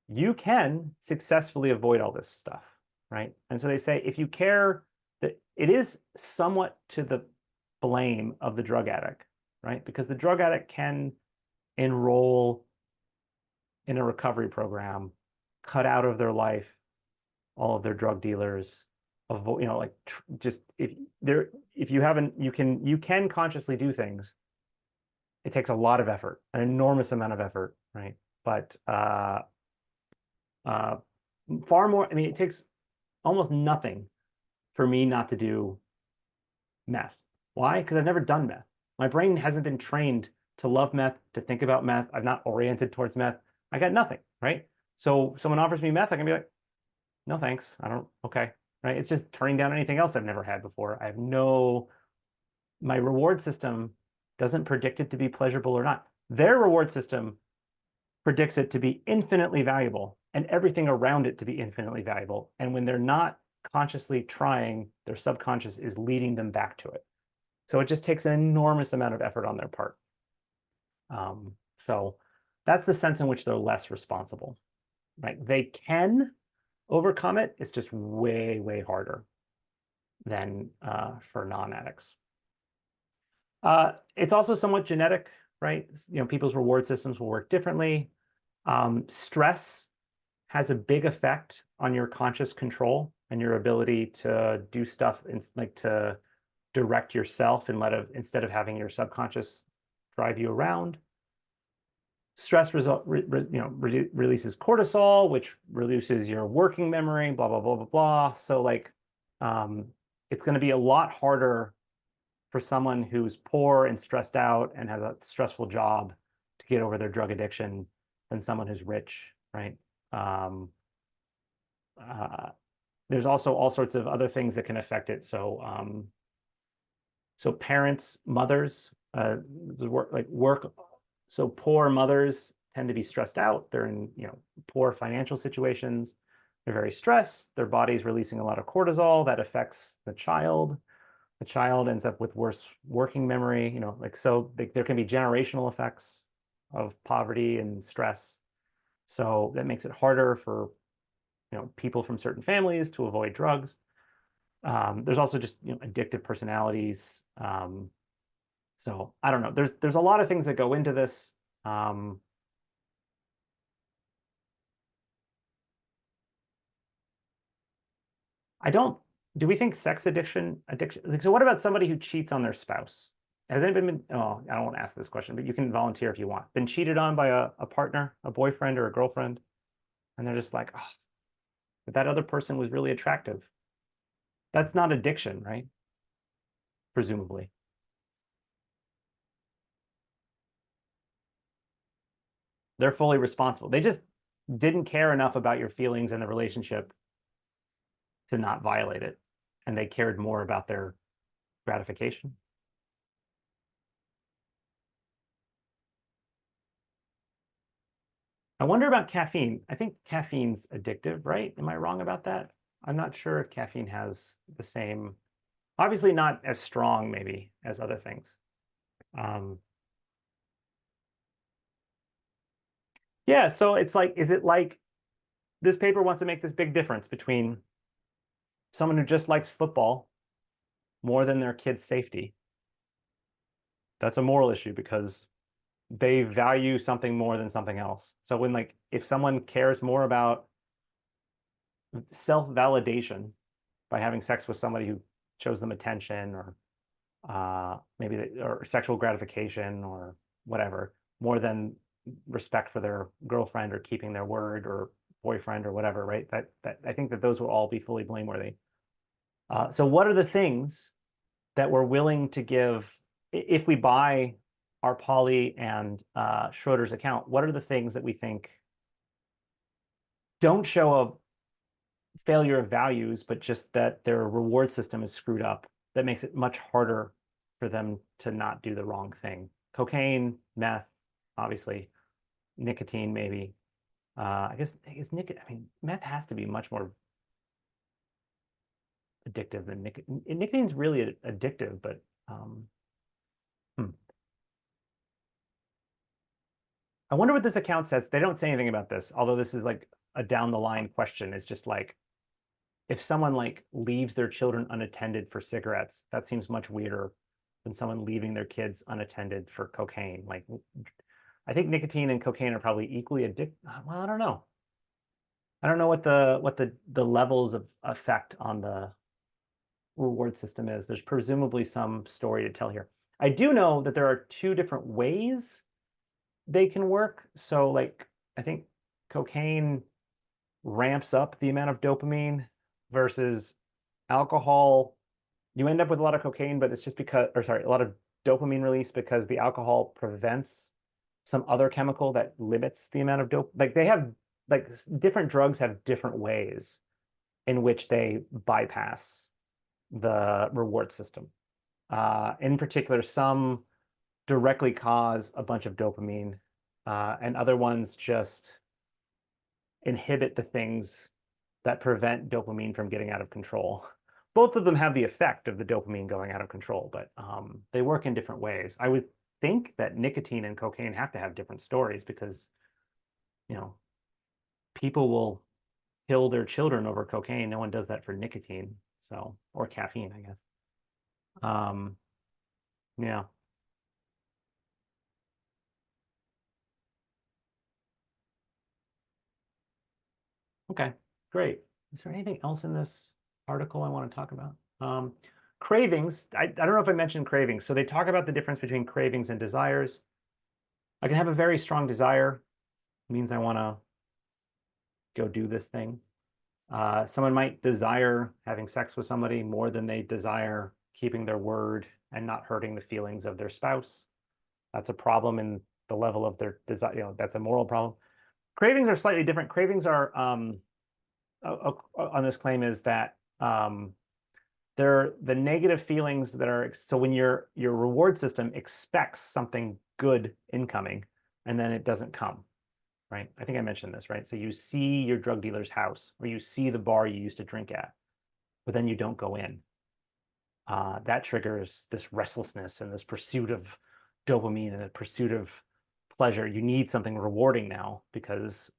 you can successfully avoid all this stuff, right? And so they say if you care, that it is somewhat to the blame of the drug addict, right? Because the drug addict can enroll in a recovery program, cut out of their life all of their drug dealers, avoid, like just if you haven't, you can consciously do things. It takes a lot of effort, an enormous amount of effort, right? But far more, I mean, it takes almost nothing for me not to do meth. Why? Because I've never done meth. My brain hasn't been trained to love meth, to think about meth. I'm not oriented towards meth. I got nothing, right? So someone offers me meth, I can be like, no, thanks. I don't, okay, right? It's just turning down anything else I've never had before. My reward system doesn't predict it to be pleasurable or not. Their reward system predicts it to be infinitely valuable and everything around it to be infinitely valuable. And when they're not consciously trying, their subconscious is leading them back to it. So it just takes an enormous amount of effort on their part. So that's the sense in which they're less responsible, right? They can overcome it. It's just way, way harder than for non-addicts. It's also somewhat genetic, right? People's reward systems will work differently. Stress has a big effect on your conscious control and your ability to do stuff, like to direct yourself instead of having your subconscious drive you around. Stress releases cortisol, which reduces your working memory, blah, blah, blah, blah, blah. So like, it's going to be a lot harder for someone who's poor and stressed out and has a stressful job to get over their drug addiction than someone who's rich, right? There's also all sorts of other things that can affect it. So, so parents, mothers, work So poor mothers tend to be stressed out. They're in, poor financial situations. They're very stressed. Their body's releasing a lot of cortisol that affects the child. The child ends up with worse working memory, there can be generational effects of poverty and stress. So that makes it harder for, people from certain families to avoid drugs. There's also just, addictive personalities. So I don't know. There's a lot of things that go into this. I don't. Do we think sex addiction? Like, so what about somebody who cheats on their spouse? Has anybody been? Oh, I don't want to ask this question, but you can volunteer if you want. Been cheated on by a partner, a boyfriend, or a girlfriend, and they're just like, oh, but that other person was really attractive. That's not addiction, right? Presumably, they're fully responsible. They just didn't care enough about your feelings and the relationship to not violate it, and they cared more about their gratification. I wonder about caffeine. I think caffeine's addictive, right? Am I wrong about that? I'm not sure if caffeine has the same, obviously not as strong maybe as other things. Um, yeah, so it's like, is it like this paper wants to make this big difference between someone who just likes football more than their kid's safety? That's a moral issue because they value something more than something else. So when like if someone cares more about self-validation by having sex with somebody who shows them attention or or sexual gratification or whatever, more than respect for their girlfriend or keeping their word or boyfriend or whatever, right? That I think that those will all be fully blameworthy. So what are the things that we're willing to give if we buy Arpaly and Schroeder's account? What are the things that we think don't show a failure of values, but just that their reward system is screwed up that makes it much harder for them to not do the wrong thing? Cocaine, meth, obviously, nicotine, maybe. I guess meth has to be much more addictive than nicotine. Nicotine's really addictive, but hmm. I wonder what this account says. They don't say anything about this, although this is like a down the line question. It's just like if someone like leaves their children unattended for cigarettes, that seems much weirder than someone leaving their kids unattended for cocaine. Like I think nicotine and cocaine are probably equally addictive. Well, I don't know. I don't know what the levels of effect on the reward system is. There's presumably some story to tell here. I do know that there are two different ways they can work. So like I think cocaine ramps up the amount of dopamine versus alcohol. You end up with a lot of cocaine, but it's just because, or sorry, a lot of dopamine release because the alcohol prevents some other chemical that limits the amount of dope. Like they have, like different drugs have different ways in which they bypass the reward system. In particular, some directly cause a bunch of dopamine, and other ones just inhibit the things that prevent dopamine from getting out of control. Both of them have the effect of the dopamine going out of control, but they work in different ways. I would think that nicotine and cocaine have to have different stories because, you know, people will kill their children over cocaine. No one does that for nicotine, so, or caffeine, I guess. Um, yeah. Okay, great. Is there anything else in this article I want to talk about? Cravings. I don't know if I mentioned cravings. So they talk about the difference between cravings and desires. I can have a very strong desire. It means I want to go do this thing. Someone might desire having sex with somebody more than they desire keeping their word and not hurting the feelings of their spouse. That's a problem in the level of their desire. That's a moral problem. Cravings are slightly different. Cravings are on this claim is that they're the negative feelings that are so when your reward system expects something good incoming, and then it doesn't come, right? I think I mentioned this, right? So you see your drug dealer's house, or you see the bar you used to drink at, but then you don't go in. That triggers this restlessness and this pursuit of dopamine and a pursuit of pleasure. You need something rewarding now because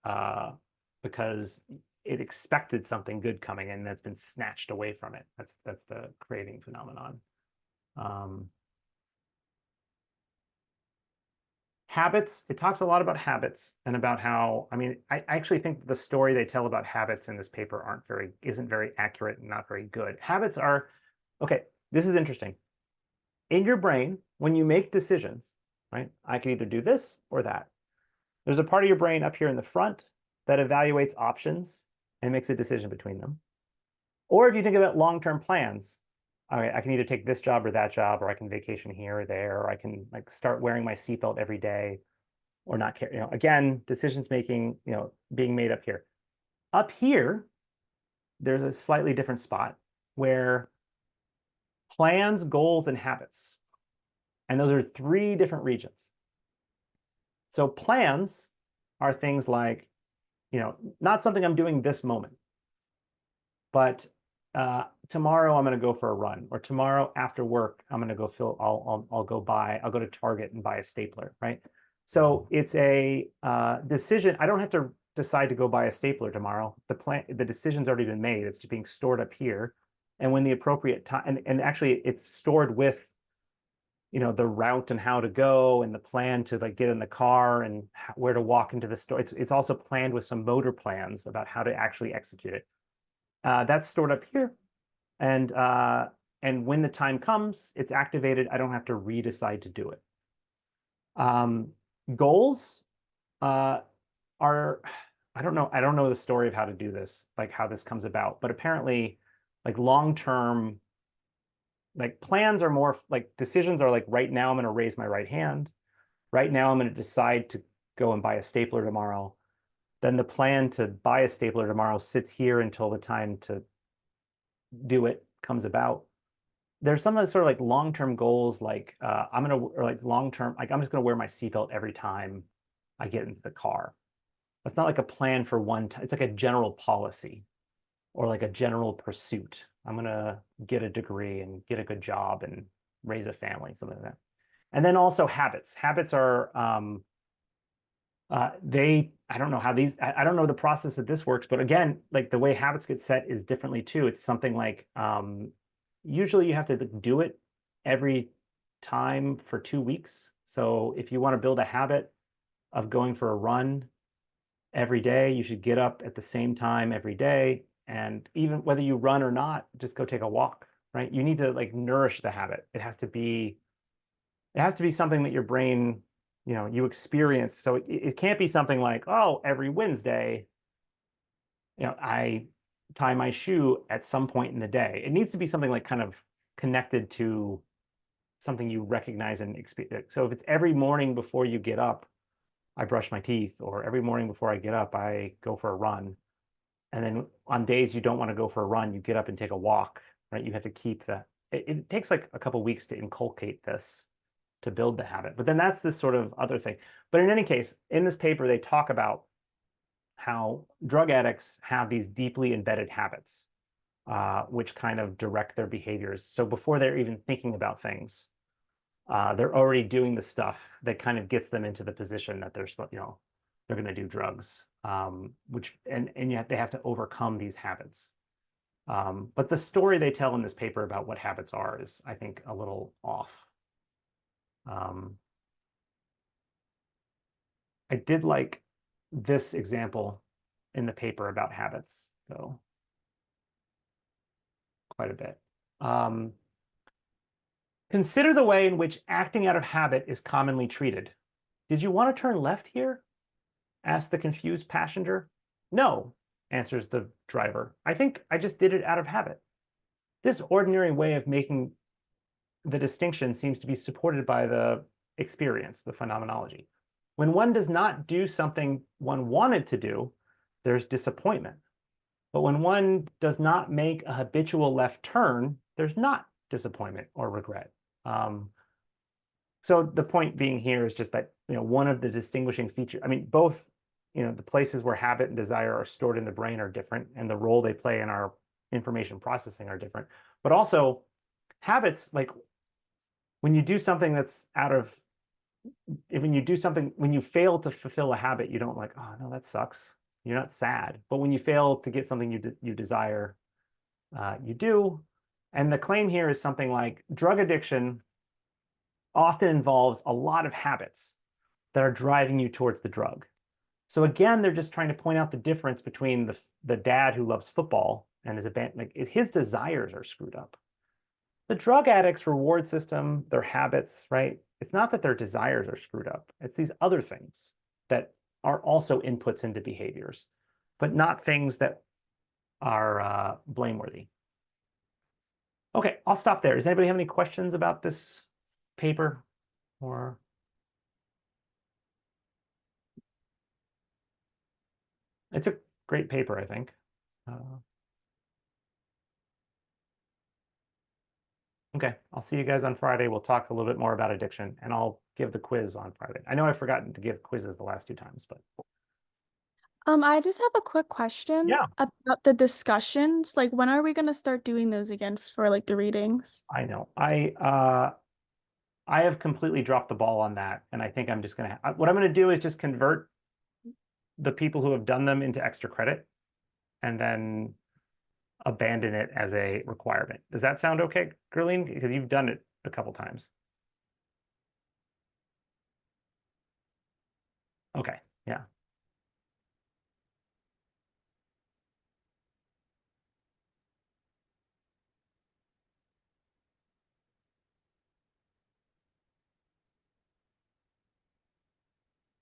it expected something good coming and that's been snatched away from it. That's the craving phenomenon. Habits, it talks a lot about habits and about how, I mean, I actually think the story they tell about habits in this paper isn't very accurate and not very good. Habits are, okay, this is interesting. In your brain, when you make decisions, right, I can either do this or that. There's a part of your brain up here in the front that evaluates options and makes a decision between them. Or if you think about long-term plans, all right, I can either take this job or that job, or I can vacation here or there, or I can like start wearing my seatbelt every day or not care. You know, again, decisions making, you know, being made up here. Up here, there's a slightly different spot where plans, goals, and habits. And those are 3 different regions. So plans are things like, you know, not something I'm doing this moment, but tomorrow I'm going to go for a run, or tomorrow after work I'm going to go I'll go to Target and buy a stapler, right? So it's a decision. I don't have to decide to go buy a stapler tomorrow. The decision's already been made. It's being stored up here, and when the appropriate time, and actually it's stored with, you know, the route and how to go and the plan to like get in the car and where to walk into the store. It's also planned with some motor plans about how to actually execute it. That's stored up here, and when the time comes, it's activated. I don't have to redecide to do it. Goals are, I don't know the story of how to do this, like how this comes about, but apparently, like long-term, like plans are more like decisions are like, right now I'm going to raise my right hand. Right now I'm going to decide to go and buy a stapler tomorrow. Then the plan to buy a stapler tomorrow sits here until the time to do it comes about. There's some of the sort of like long-term goals, like or like long-term, like I'm just going to wear my seatbelt every time I get into the car. It's not like a plan for one time. It's like a general policy or like a general pursuit. I'm going to get a degree and get a good job and raise a family, something like that. And then also habits. Habits are, I don't know how I don't know the process that this works, but again, like the way habits get set is differently too. It's something like, usually you have to do it every time for 2 weeks. So if you want to build a habit of going for a run every day, you should get up at the same time every day. And even whether you run or not, just go take a walk, right? You need to like nourish the habit. It has to be something that your brain, you know, you experience. So it can't be something like, oh, every Wednesday, you know, I tie my shoe at some point in the day. It needs to be something like kind of connected to something you recognize and experience. So if it's every morning before you get up, I brush my teeth, or every morning before I get up, I go for a run. And then on days you don't want to go for a run, you get up and take a walk, right? You have to keep it takes like a couple of weeks to inculcate this, to build the habit. But then that's this sort of other thing. But in any case, in this paper, they talk about how drug addicts have these deeply embedded habits, which kind of direct their behaviors. So before they're even thinking about things, they're already doing the stuff that kind of gets them into the position that they're going to do drugs, and yet they have to overcome these habits. But the story they tell in this paper about what habits are is, I think, a little off. I did like this example in the paper about habits, though, quite a bit. Consider the way in which acting out of habit is commonly treated. Did you want to turn left here? Asked the confused passenger. No, answers the driver. I think I just did it out of habit. This ordinary way of making the distinction seems to be supported by the experience, the phenomenology. When one does not do something one wanted to do, there's disappointment. But when one does not make a habitual left turn, there's not disappointment or regret. So the point being here is just that one of the distinguishing features. I mean, both, the places where habit and desire are stored in the brain are different, and the role they play in our information processing are different. But also, habits, like when you do something that's when you fail to fulfill a habit, you don't like, oh no, that sucks. You're not sad. But when you fail to get something you desire, you do. And the claim here is something like drug addiction often involves a lot of habits that are driving you towards the drug. So again, they're just trying to point out the difference between the dad who loves football and is like his desires are screwed up. The drug addict's reward system, their habits, right? It's not that their desires are screwed up. It's these other things that are also inputs into behaviors, but not things that are blameworthy. Okay, I'll stop there. Does anybody have any questions about this paper? Or it's a great paper, I think. Okay, I'll see you guys on Friday. We'll talk a little bit more about addiction, and I'll give the quiz on Friday. I know I've forgotten to give quizzes the last 2 times, but I just have a quick question yeah, about the discussions. Like, when are we gonna start doing those again for like the readings? I know. I have completely dropped the ball on that, and I think I'm just gonna what I'm gonna do is just convert the people who have done them into extra credit, and then abandon it as a requirement. Does that sound okay, Gerline? Because you've done it a couple times. Okay, yeah.